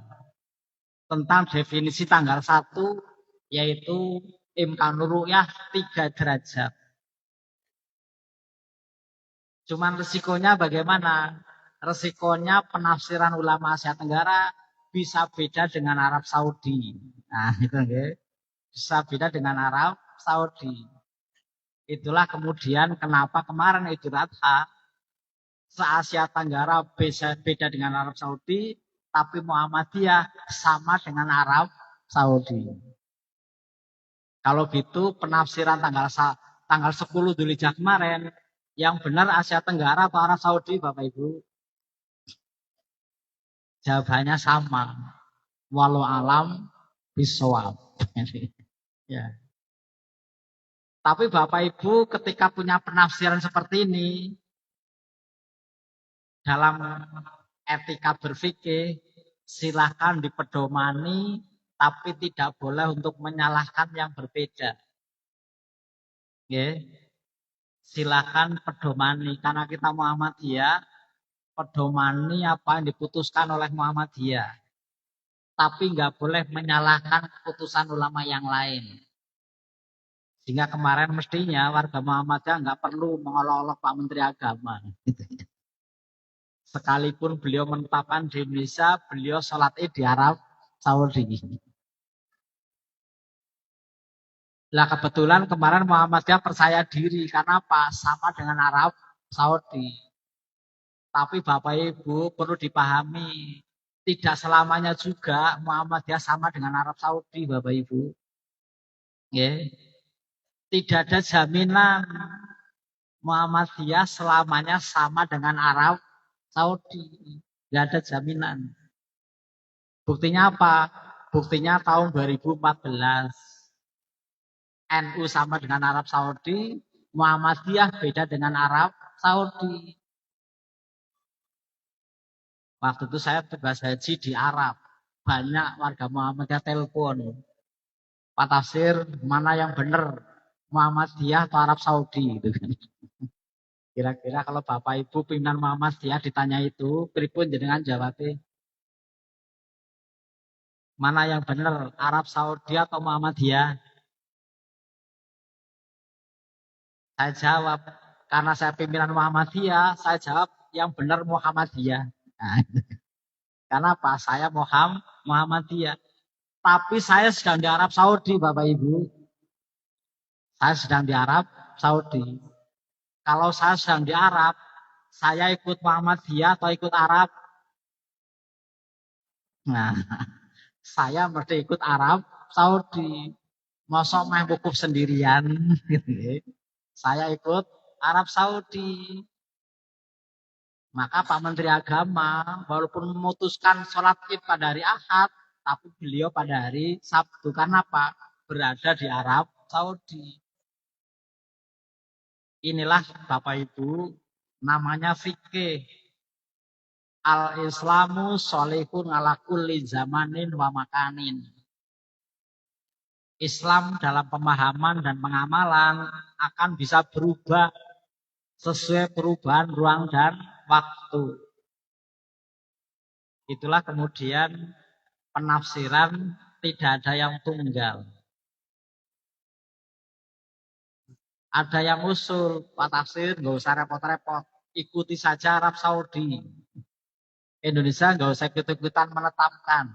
tentang definisi tanggal 1 yaitu imkanur ru'yah 3 derajat. Cuman resikonya bagaimana? Resikonya penafsiran ulama Asia Tenggara bisa beda dengan Arab Saudi. Nah, itu okay. Bisa beda dengan Arab Saudi. Itulah kemudian kenapa kemarin Idul Adha se-Asia Tenggara beda dengan Arab Saudi, tapi Muhammadiyah sama dengan Arab Saudi. Kalau gitu penafsiran tanggal 10 Dzulhijjah kemarin yang benar Asia Tenggara atau Arab Saudi, Bapak Ibu? Jawabannya sama. Walau alam bisawab. Ya. Tapi Bapak Ibu ketika punya penafsiran seperti ini, dalam etika berfikih, silakan dipedomani, tapi tidak boleh untuk menyalahkan yang berbeda. Ya. Silakan pedomani, karena kita Muhammadiyah, pedomani apa yang diputuskan oleh Muhammadiyah. Tapi nggak boleh menyalahkan keputusan ulama yang lain. Sehingga kemarin mestinya warga Muhammadiyah nggak perlu mengolok-olok Pak Menteri Agama. Sekalipun beliau menetapkan di Indonesia, beliau sholat id di Arab Saudi. Nah kebetulan kemarin Muhammadiyah percaya diri karena apa? Sama dengan Arab Saudi. Tapi Bapak Ibu perlu dipahami, tidak selamanya juga Muhammadiyah sama dengan Arab Saudi, Bapak Ibu. Ya. Tidak ada jaminan Muhammadiyah selamanya sama dengan Arab Saudi. Tidak ada jaminan. Buktinya apa? Buktinya tahun 2014. NU sama dengan Arab Saudi, Muhammadiyah beda dengan Arab Saudi. Waktu itu saya tugas haji di Arab. Banyak warga Muhammadiyah telepon. Pak Tafsir, mana yang benar? Muhammadiyah atau Arab Saudi? Gitu kan. Kira-kira kalau Bapak Ibu pimpinan Muhammadiyah ditanya itu, pripun jenengan jawabnya? Mana yang benar? Arab Saudi atau Muhammadiyah? Saya jawab, karena saya pimpinan Muhammadiyah, saya jawab yang benar Muhammadiyah. Nah, karena apa? Saya Muhammadiyah. Tapi saya sedang di Arab Saudi, Bapak Ibu. Saya sedang di Arab Saudi. Kalau saya sedang di Arab, saya ikut Muhammadiyah atau ikut Arab? Nah, saya mesti ikut Arab Saudi. Mosok meh wukuf sendirian. Saya ikut Arab Saudi. Maka Pak Menteri Agama, walaupun memutuskan sholat id pada hari Ahad, tapi beliau pada hari Sabtu. Karena apa? Berada di Arab Saudi. Inilah Bapak Ibu, namanya fikih. Al-Islamu sholihun ala kulli zamanin wa makanin. Islam dalam pemahaman dan pengamalan akan bisa berubah sesuai perubahan ruang dan waktu. Itulah kemudian penafsiran tidak ada yang tunggal. Ada yang usul, Pak Tafsir nggak usah repot-repot, ikuti saja Arab Saudi. Indonesia nggak usah ikut-ikutan menetapkan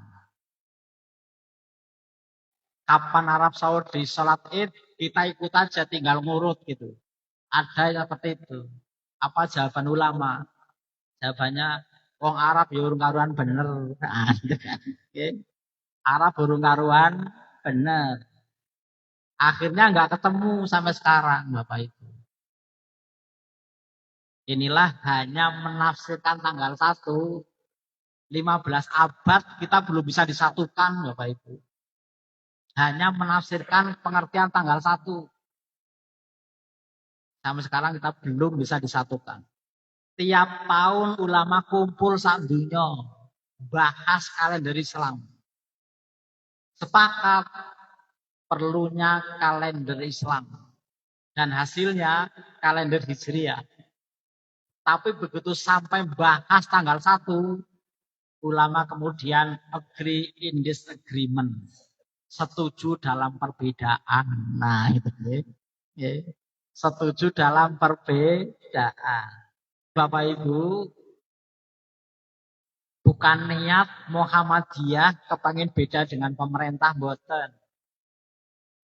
kapan Arab Saudi sholat id, kita ikut aja, tinggal ngurut gitu. Ada yang seperti itu. Apa jawaban ulama? Jawabannya, wong Arab ya urung karuan bener. Arab urung karuan bener. Akhirnya nggak ketemu sampai sekarang, Bapak Ibu. Inilah hanya menafsirkan tanggal 1, 15 abad kita belum bisa disatukan, Bapak Ibu. Hanya menafsirkan pengertian tanggal 1. Sampai sekarang kita belum bisa disatukan. Tiap tahun ulama kumpul sak dunya bahas kalender Islam. Sepakat perlunya kalender Islam. Dan hasilnya kalender Hijriah. Tapi begitu sampai bahas tanggal 1, ulama kemudian agree in disagreement. Setuju dalam perbedaan. Nah, itu ya. Setuju dalam perbedaan. Bapak Ibu, bukan niat Muhammadiyah kepengin beda dengan pemerintah, mboten.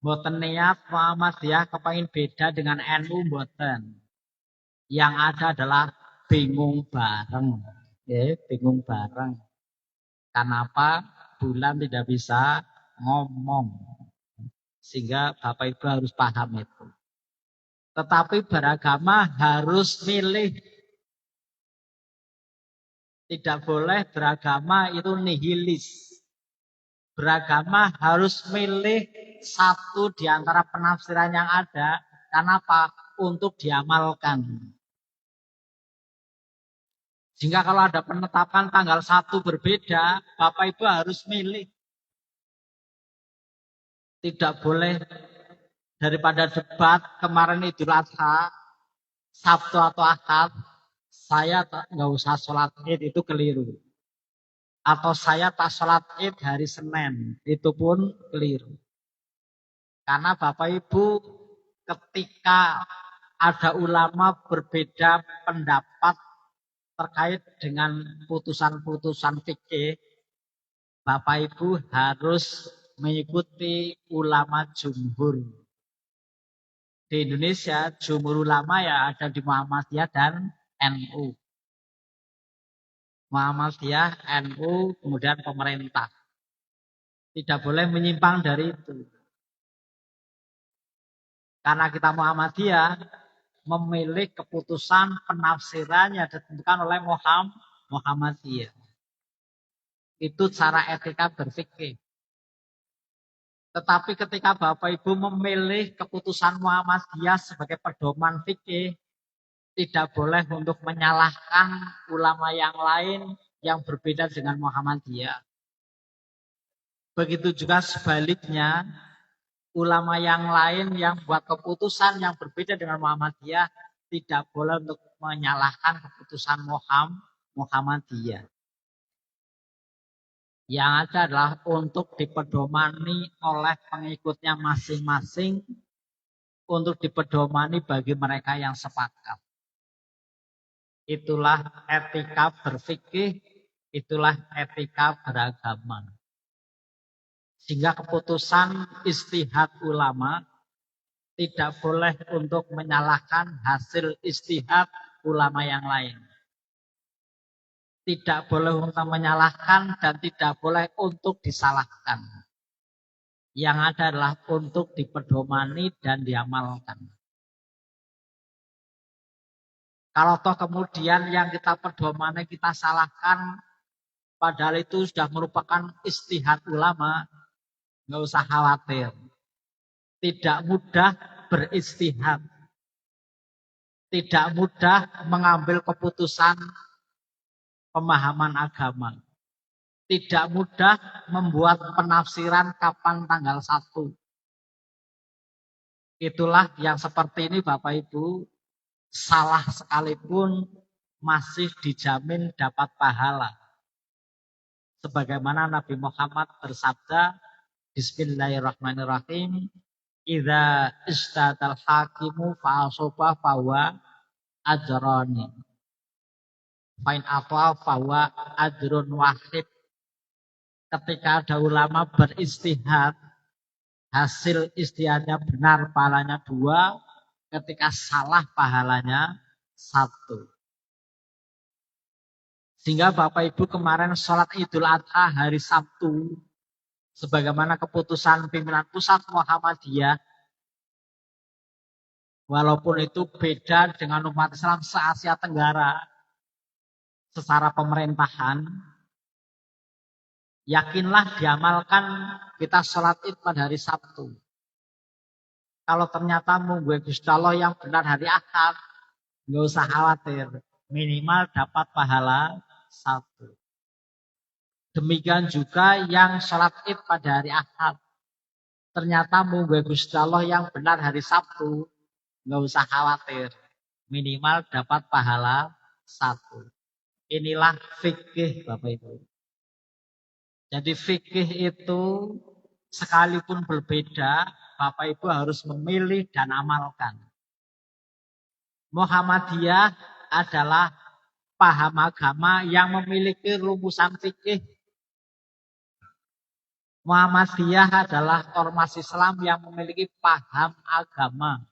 Mboten niat Muhammadiyah kepengin beda dengan NU, mboten. Yang ada adalah bingung bareng. Ya, bingung bareng. Kenapa bulan tidak bisa ngomong? Sehingga Bapak Ibu harus paham itu. Tetapi beragama harus milih. Tidak boleh beragama itu nihilis. Beragama harus milih satu di antara penafsiran yang ada. Kenapa? Untuk diamalkan. Sehingga kalau ada penetapan tanggal 1 berbeda, Bapak Ibu harus milih. Tidak boleh daripada debat kemarin Idul Adha, Sabtu atau Ahad, saya nggak usah sholat id, itu keliru. Atau saya tak sholat id hari Senin, itu pun keliru. Karena Bapak Ibu ketika ada ulama berbeda pendapat terkait dengan putusan-putusan fikih, Bapak Ibu harus mengikuti ulama jumhur. Di Indonesia, jumhur ulama ya ada di Muhammadiyah dan NU. Muhammadiyah, NU, kemudian pemerintah. Tidak boleh menyimpang dari itu. Karena kita Muhammadiyah memilih keputusan penafsirannya ditentukan oleh Muhammadiyah. Itu cara etika berfikih. Tetapi ketika Bapak Ibu memilih keputusan Muhammadiyah sebagai pedoman fikih, tidak boleh untuk menyalahkan ulama yang lain yang berbeda dengan Muhammadiyah. Begitu juga sebaliknya, ulama yang lain yang buat keputusan yang berbeda dengan Muhammadiyah tidak boleh untuk menyalahkan keputusan Muhammadiyah. Yang ada adalah untuk dipedomani oleh pengikutnya masing-masing, untuk dipedomani bagi mereka yang sepakat. Itulah etika berfikih, itulah etika beragama. Sehingga keputusan istihad ulama tidak boleh untuk menyalahkan hasil istihad ulama yang lain. Tidak boleh untuk menyalahkan dan tidak boleh untuk disalahkan. Yang ada adalah untuk dipedomani dan diamalkan. Kalau toh kemudian yang kita pedomani kita salahkan, padahal itu sudah merupakan istihad ulama, nggak usah khawatir. Tidak mudah beristihad. Tidak mudah mengambil keputusan pemahaman agama. Tidak mudah membuat penafsiran kapan tanggal 1. Itulah yang seperti ini Bapak Ibu, salah sekalipun masih dijamin dapat pahala. Sebagaimana Nabi Muhammad bersabda, Bismillahirrahmanirrahim, Idza istadal hakimu fa'asoba fawa ajroni. Fain atwa fawa ajrun wahid. Ketika ada ulama beristihad, hasil istihadnya benar, pahalanya 2. Ketika salah, pahalanya 1. Sehingga Bapak Ibu kemarin sholat Idul Adha hari Sabtu, sebagaimana keputusan pimpinan pusat Muhammadiyah, walaupun itu beda dengan umat Islam se-Asia Tenggara, secara pemerintahan, yakinlah diamalkan kita sholat id pada hari Sabtu. Kalau ternyata munggu Gusti Allah yang benar hari Ahad, nggak usah khawatir, minimal dapat pahala 1. Demikian juga yang sholat id pada hari Ahad, ternyata munggu Gusti Allah yang benar hari Sabtu, nggak usah khawatir, minimal dapat pahala 1. Inilah fikih Bapak Ibu. Jadi fikih itu sekalipun berbeda, Bapak Ibu harus memilih dan amalkan. Muhammadiyah adalah paham agama yang memiliki rumusan fikih. Muhammadiyah adalah ormas Islam yang memiliki paham agama.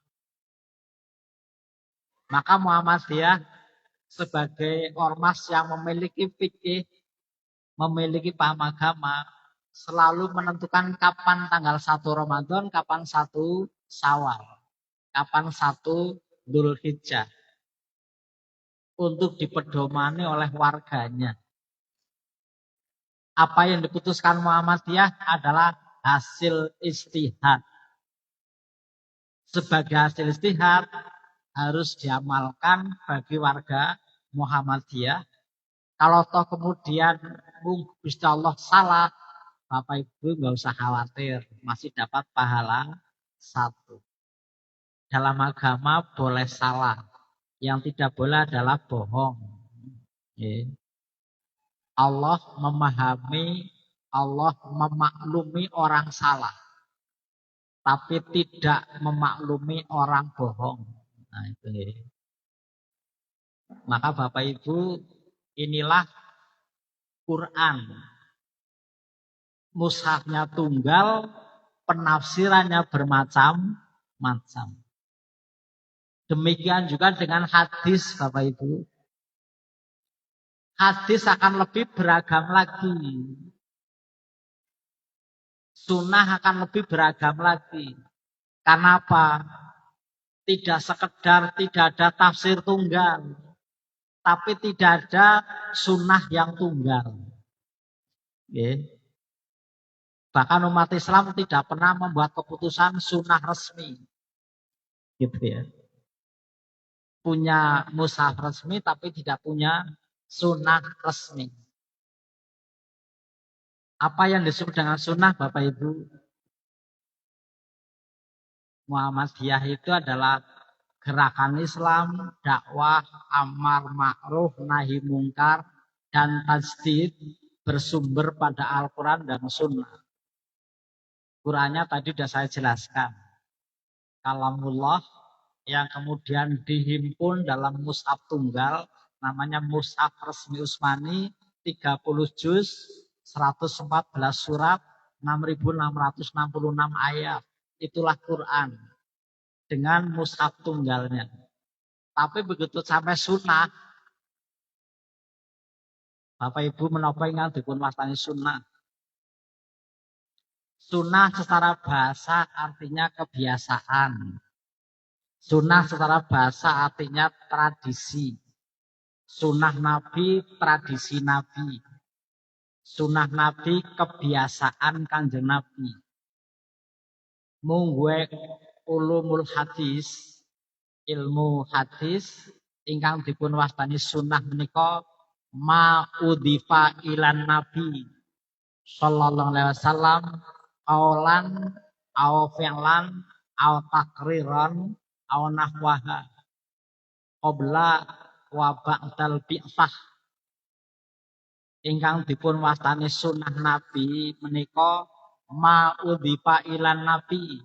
Maka Muhammadiyah sebagai ormas yang memiliki fikih, memiliki paham agama, selalu menentukan kapan tanggal 1 Ramadan, kapan 1 Syawal, kapan 1 Dzulhijjah, untuk dipedomani oleh warganya. Apa yang diputuskan Muhammadiyah adalah hasil istihad. Sebagai hasil istihad harus diamalkan bagi warga Muhammadiyah. Kalau toh kemudian Gusti Allah salah, Bapak Ibu nggak usah khawatir, masih dapat pahala 1. Dalam agama boleh salah, yang tidak boleh adalah bohong. Allah memahami, Allah memaklumi orang salah, tapi tidak memaklumi orang bohong. Nah, itu. Maka Bapak Ibu, inilah Quran. Mushafnya tunggal, penafsirannya bermacam-macam. Demikian juga dengan hadis Bapak Ibu. Hadis akan lebih beragam lagi. Sunnah akan lebih beragam lagi. Karena apa? Tidak sekedar tidak ada tafsir tunggal, tapi tidak ada sunnah yang tunggal. Bahkan umat Islam tidak pernah membuat keputusan sunnah resmi. Gitu ya. Punya mushaf resmi tapi tidak punya sunnah resmi. Apa yang disebut dengan sunnah Bapak Ibu? Muhammadiyah itu adalah gerakan Islam, dakwah, amar ma'ruf, nahi mungkar, dan tajdid bersumber pada Al-Quran dan Sunnah. Qurannya tadi sudah saya jelaskan. Kalamullah yang kemudian dihimpun dalam mushaf tunggal, namanya mushaf resmi Utsmani, 30 juz, 114 surat, 6.666 ayat. Itulah Quran dengan mushaf tunggalnya. Tapi begitu sampai sunnah, Bapak Ibu menapa ingkang dipun wastani sunnah? Sunnah secara bahasa artinya kebiasaan. Sunnah secara bahasa artinya tradisi. Sunnah Nabi, tradisi Nabi. Sunnah Nabi, kebiasaan Kanjeng Nabi. Mungguhe ulumul hadis, ilmu hadis, ingkang dipun wastani sunnah menika ma'udhifa ilan Nabi sallallahu alaihi wasallam qaulan au fi'lan au takriran au nahwaha qabla wa ba'dal bi'tsah. Ingkang dipun wastani sunnah Nabi menika ma'udhifa ilan Nabi,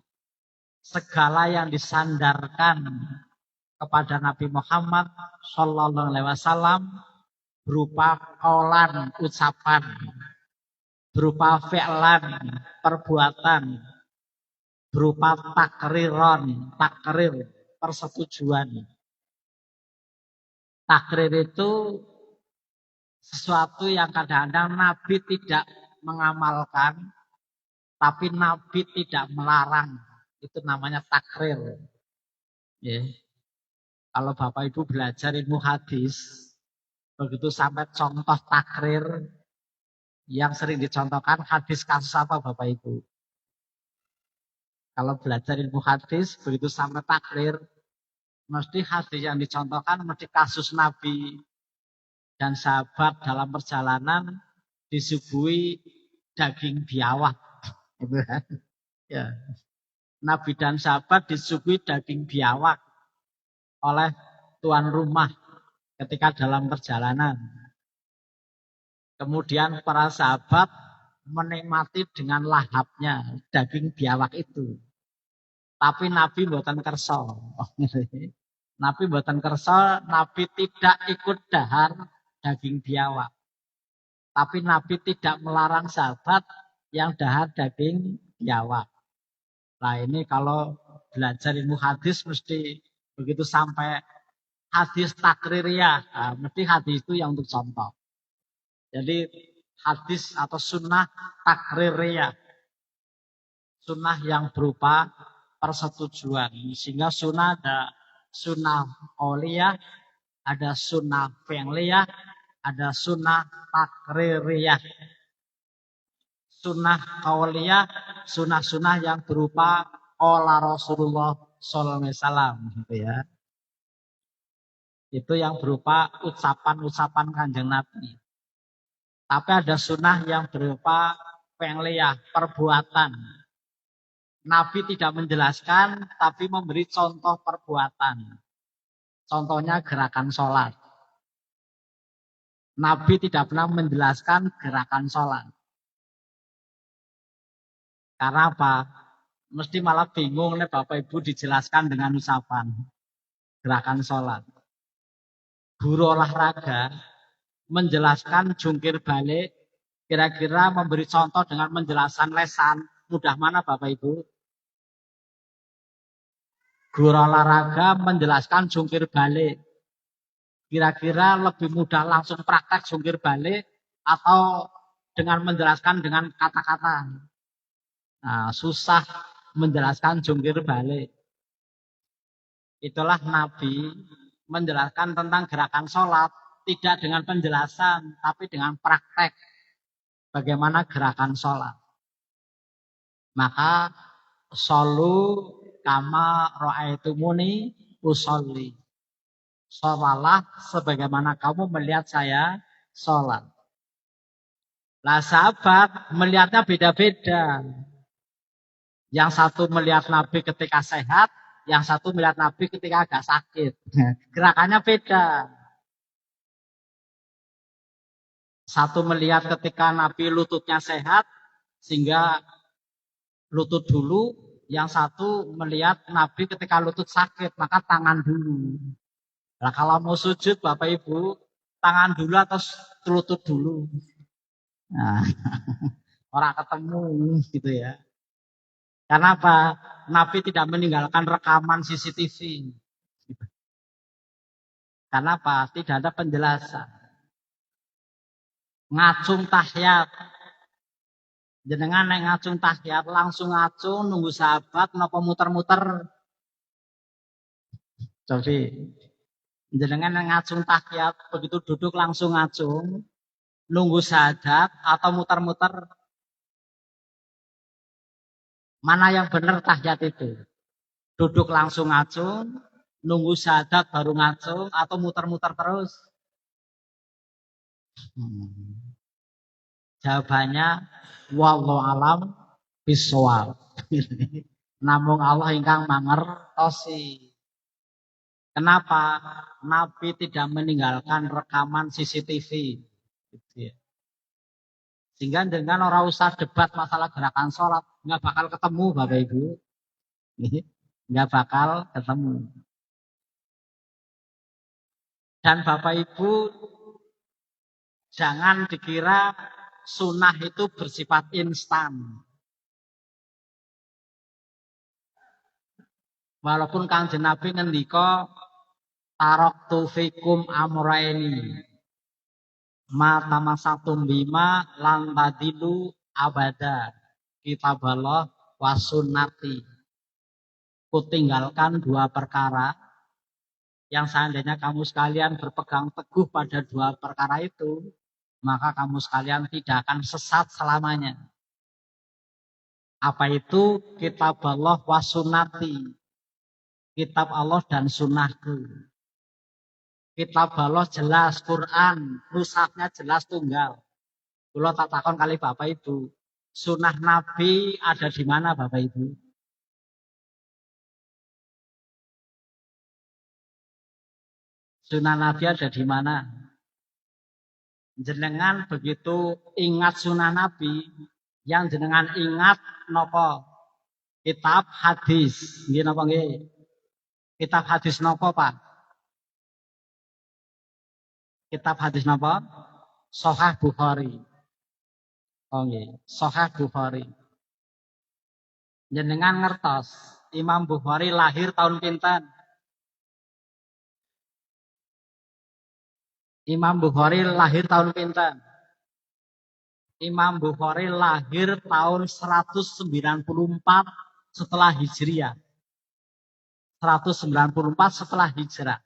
segala yang disandarkan kepada Nabi Muhammad sallallahu alaihi wasallam berupa qaulan ucapan, berupa fi'lan perbuatan, berupa takrir persetujuan. Takrir itu sesuatu yang kadang-kadang Nabi tidak mengamalkan, tapi Nabi tidak melarang. Itu namanya takrir. Ya. Kalau Bapak Ibu belajar ilmu hadis, begitu sampai contoh takrir, yang sering dicontohkan hadis kasus apa Bapak Ibu? Kalau belajar ilmu hadis, begitu sampai takrir, mesti hadis yang dicontohkan mesti kasus Nabi dan sahabat dalam perjalanan disuguhi daging biawak. Ya. Nabi dan sahabat disuguhi daging biawak oleh tuan rumah ketika dalam perjalanan. Kemudian para sahabat menikmati dengan lahapnya daging biawak itu. Tapi Nabi mboten kersa. Nabi mboten kersa, Nabi tidak ikut dahar daging biawak. Tapi Nabi tidak melarang sahabat yang dahar daging biawak. Nah ini kalau belajar ilmu hadis mesti begitu sampai hadis takririyah, nah, mesti hadis itu yang untuk contoh. Jadi hadis atau sunnah takririyah, sunnah yang berupa persetujuan. Sehingga sunnah ada sunnah qauliyah, ada sunnah fi'liyah, ada sunnah takririyah. Sunnah qauliyah, sunnah-sunnah yang berupa qala Rasulullah sallallahu alaihi wasallam, gitu ya. Itu yang berupa ucapan-ucapan Kanjeng Nabi. Tapi ada sunnah yang berupa fi'liyah, perbuatan. Nabi tidak menjelaskan, tapi memberi contoh perbuatan. Contohnya gerakan sholat. Nabi tidak pernah menjelaskan gerakan sholat. Karena apa? Mesti malah bingung nih Bapak Ibu dijelaskan dengan ucapan gerakan sholat. Guru olahraga menjelaskan jungkir balik, kira-kira memberi contoh dengan menjelaskan lesan, mudah mana Bapak Ibu? Guru olahraga menjelaskan jungkir balik, kira-kira lebih mudah langsung praktek jungkir balik atau dengan menjelaskan dengan kata-kata? Nah, susah menjelaskan jungkir balik. Itulah Nabi menjelaskan tentang gerakan sholat, tidak dengan penjelasan, tapi dengan praktek bagaimana gerakan sholat. Maka sholu kama ra'aitumuni usolli. Sholalah sebagaimana kamu melihat saya sholat. Lah sahabat melihatnya beda-beda. Yang satu melihat Nabi ketika sehat, yang satu melihat Nabi ketika agak sakit. Gerakannya beda. Satu melihat ketika Nabi lututnya sehat, sehingga lutut dulu. Yang satu melihat Nabi ketika lutut sakit, maka tangan dulu. Nah kalau mau sujud Bapak Ibu, tangan dulu atau lutut dulu? Nah, orang ketemu gitu ya. Karena apa? Nabi tidak meninggalkan rekaman CCTV. Karena apa? Tidak ada penjelasan. Ngacung tahiyat. Jenengan nek ngacung tahiyat langsung ngacung nunggu sahabat napa muter-muter. Cobi. Jenengan nek ngacung tahiyat begitu duduk langsung ngacung nunggu sahadat atau muter-muter. Mana yang benar tahiyat itu? Duduk langsung ngacung, nunggu sahadat baru ngacung atau muter-muter terus? Jawabannya wallahu alam bisawab. Namung Allah ingkang mangertosi. Kenapa? Nabi tidak meninggalkan rekaman CCTV. Sehingga dengan orang usah debat masalah gerakan sholat, nggak bakal ketemu Bapak Ibu. Nggak bakal ketemu. Dan Bapak Ibu jangan dikira sunnah itu bersifat instan. Walaupun Kanjeng Nabi ngendika taraktu fikum amraini ma tamasatum bima lan tadilu abada kitaballah wa sunnati. Kutinggalkan dua perkara yang seandainya kamu sekalian berpegang teguh pada dua perkara itu, maka kamu sekalian tidak akan sesat selamanya. Apa itu? Kitab Allah wa sunnati. Kitab Allah dan sunnahku. Kitab Allah jelas, Quran, mushafnya jelas tunggal. Kalau tak takon kali Bapak Ibu, sunnah Nabi ada di mana Bapak Ibu? Sunnah Nabi ada di mana? Jenengan begitu ingat sunnah Nabi, yang jenengan ingat nopo? Kitab hadis, nggih napa nggih? Kitab hadis nopo Pak? Kitab hadis napa? Sahih Bukhari. Oh nggih, Sahih Bukhari. Jenengan ngertos, Imam Bukhari lahir tahun pinten? Imam Bukhari lahir tahun pinten? Imam Bukhari lahir tahun 194 setelah Hijriah. 194 setelah Hijrah.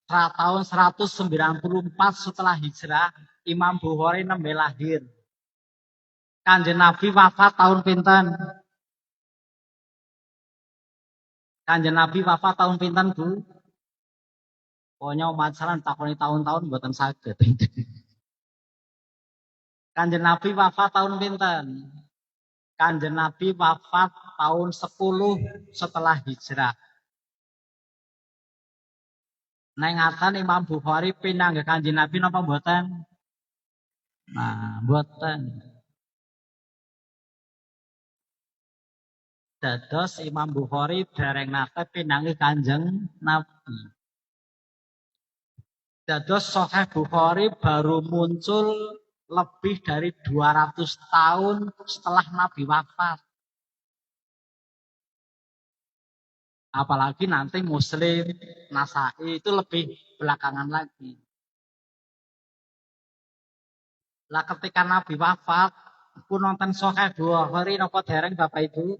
Tahun 194 setelah Hijrah, Imam Bukhari nembe lahir. Kanjeng Nabi wafat tahun pinten? Kanjeng Nabi wafat tahun pinten, Bu? Pokoknya umat saran takoni tahun-tahun mboten saged. Kanjeng Nabi wafat tahun pinten? Kanjeng Nabi wafat tahun 10 setelah Hijrah. Nengatan Imam Bukhari pindah ke Kanjeng Nabi napa mboten? Nah, mboten. Dados Imam Bukhari dereng nate pinangi Kanjeng Nabi. Dados Sahih Bukhari baru muncul lebih dari 200 tahun setelah Nabi wafat. Apalagi nanti Muslim, Nasai itu lebih belakangan lagi. Lah ketika Nabi wafat, pun nonton Sahih Bukhari napa dereng Bapak Ibu?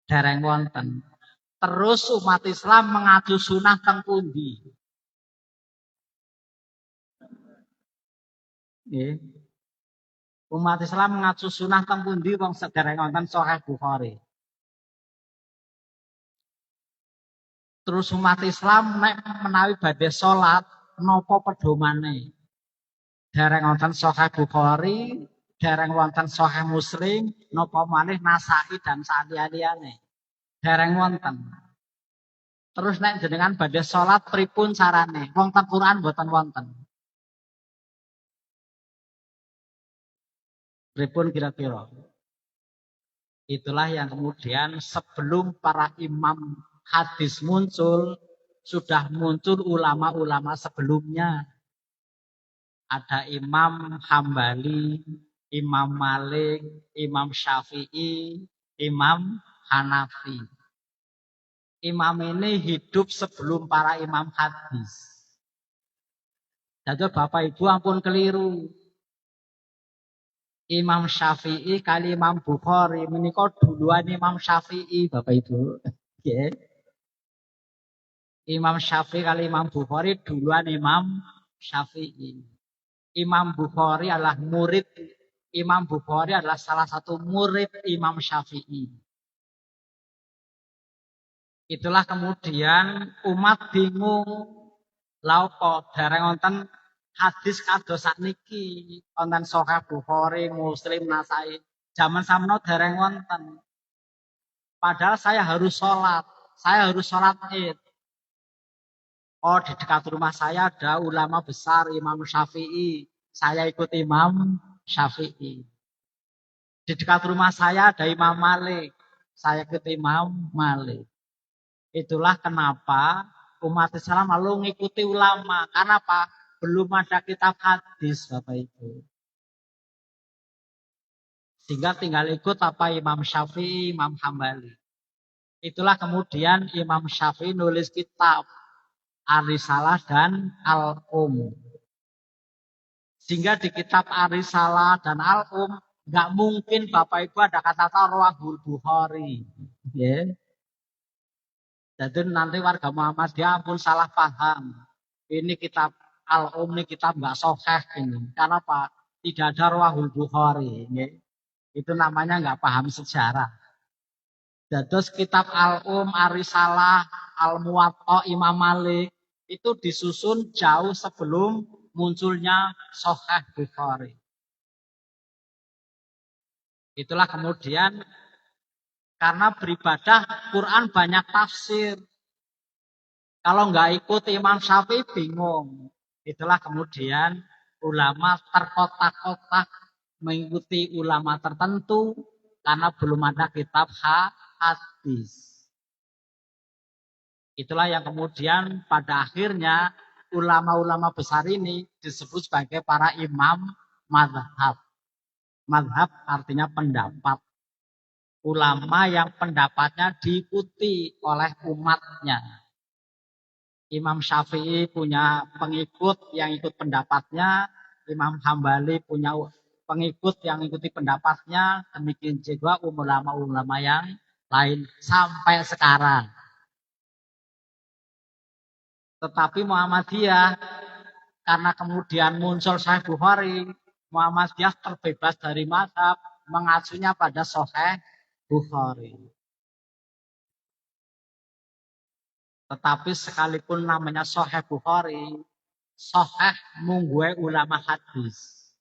Dereng wonten. Terus umat Islam mengacu sunah teng pundi? Nggih. Umat Islam mengacu sunah teng pundi wong sedereng wonten Sahih Bukhari. Terus umat Islam nek menawi badhe salat napa pedomane? Dereng wonten Sahih Bukhari, dereng wonten Sahih Muslim, napa malih Nasa'i dan saliyane. Dereng wonten. Terus nek jenengan badhe salat pripun carane? Wong teng Quran mboten wonten. Pripun kira-kira? Itulah yang kemudian sebelum para imam hadis muncul, sudah muncul ulama-ulama sebelumnya. Ada Imam Hambali, Imam Malik, Imam Syafi'i, Imam Hanafi. Imam ini hidup sebelum para imam hadis. Jadi Bapak Ibu ampun keliru. Imam Syafi'i kali Imam Bukhari menika duluan Imam Syafi'i Bapak Ibu. Okay. Imam Syafi'i kali Imam Bukhari duluan Imam Syafi'i. Imam Bukhari adalah murid. Imam Bukhari adalah salah satu murid Imam Syafi'i. Itulah kemudian umat bingung. Lha apa dereng wonten hadis kados sakniki wonten Sahih Bukhari, Muslim, Nasa'i. Zaman samno dereng wonten. Padahal saya harus sholat Id. Oh, di dekat rumah saya ada ulama besar Imam Syafi'i. Saya ikut Imam Syafi'i. Di dekat rumah saya ada Imam Malik. Saya ikut Imam Malik. Itulah kenapa umat Islam lalu mengikuti ulama. Karena apa? Belum ada kitab hadis, Bapak Ibu. Sehingga tinggal ikut apa Imam Syafi'i, Imam Hambali. Itulah kemudian Imam Syafi'i nulis kitab Ar-Risalah dan Al-Um. Sehingga di kitab Ar-Risalah dan Al-Um nggak mungkin Bapak Ibu ada kata-kata Rawahul Bukhari. Yeah. Jadi nanti warga Muhammadiyah pun salah paham. Ini kitab Al-Um ini kitab nggak sahih ini. Karena apa? Tidak ada Rawahul Bukhari. Yeah. Itu namanya nggak paham sejarah. Terus kitab Al-Um, Ar-Risalah, Al-Muwatta, Imam Malik itu disusun jauh sebelum munculnya Sahih Bukhari. Itulah kemudian karena beribadah Quran banyak tafsir. Kalau nggak ikut Imam Syafi'i bingung. Itulah kemudian ulama terkotak-kotak mengikuti ulama tertentu karena belum ada kitab hadis. Itulah yang kemudian pada akhirnya ulama-ulama besar ini disebut sebagai para imam mazhab. Mazhab artinya pendapat. Ulama yang pendapatnya diikuti oleh umatnya. Imam Syafi'i punya pengikut yang ikut pendapatnya. Imam Hambali punya pengikut yang ikuti pendapatnya. Demikian juga ulama-ulama yang lain sampai sekarang. Tetapi Muhammadiyah karena kemudian muncul Sahih Bukhari, Muhammadiyah terbebas dari mazhab, mengacunya pada Sahih Bukhari. Tetapi sekalipun namanya Sahih Bukhari, Sahih mungguhe ulama hadis.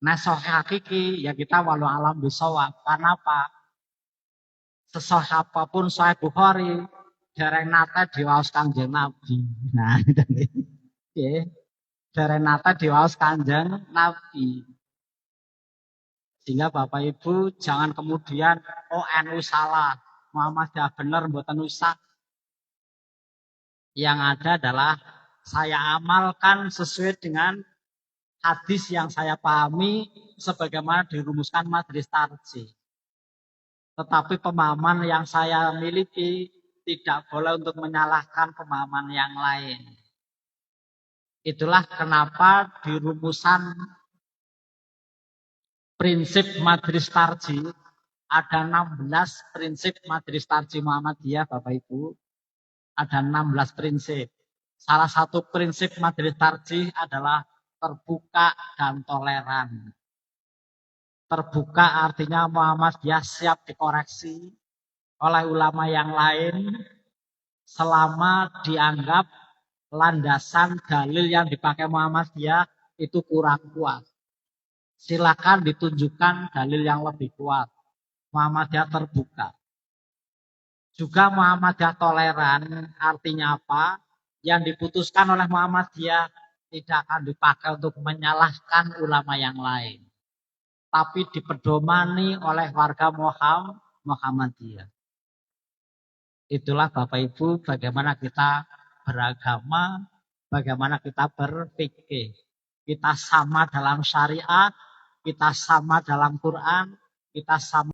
Nah Sahih hakiki ya kita walau alam bisawab. Karena apa? Sesahih apapun Sahih Bukhari, dereng nate diwaos Kanjeng Nabi. Nah, nggih. Dereng nate diwaos Kanjeng Nabi. Sehingga Bapak Ibu jangan kemudian NU salah, Muhammadiyah benar mboten usah. Yang ada adalah saya amalkan sesuai dengan hadis yang saya pahami sebagaimana dirumuskan Majelis Tarjih. Tetapi pemahaman yang saya miliki tidak boleh untuk menyalahkan pemahaman yang lain. Itulah kenapa di rumusan prinsip Majelis Tarjih Ada 16 prinsip Majelis Tarjih Muhammadiyah, Bapak Ibu. Ada 16 prinsip. Salah satu prinsip Majelis Tarjih adalah terbuka dan toleran. Terbuka artinya Muhammadiyah siap dikoreksi oleh ulama yang lain selama dianggap landasan dalil yang dipakai Muhammadiyah itu kurang kuat. Silakan ditunjukkan dalil yang lebih kuat. Muhammadiyah terbuka. Juga Muhammadiyah toleran, artinya apa? Yang diputuskan oleh Muhammadiyah tidak akan dipakai untuk menyalahkan ulama yang lain, tapi dipedomani oleh warga Muhammadiyah. Itulah Bapak Ibu bagaimana kita beragama, bagaimana kita berpikir. Kita sama dalam syariat, kita sama dalam Quran, kita sama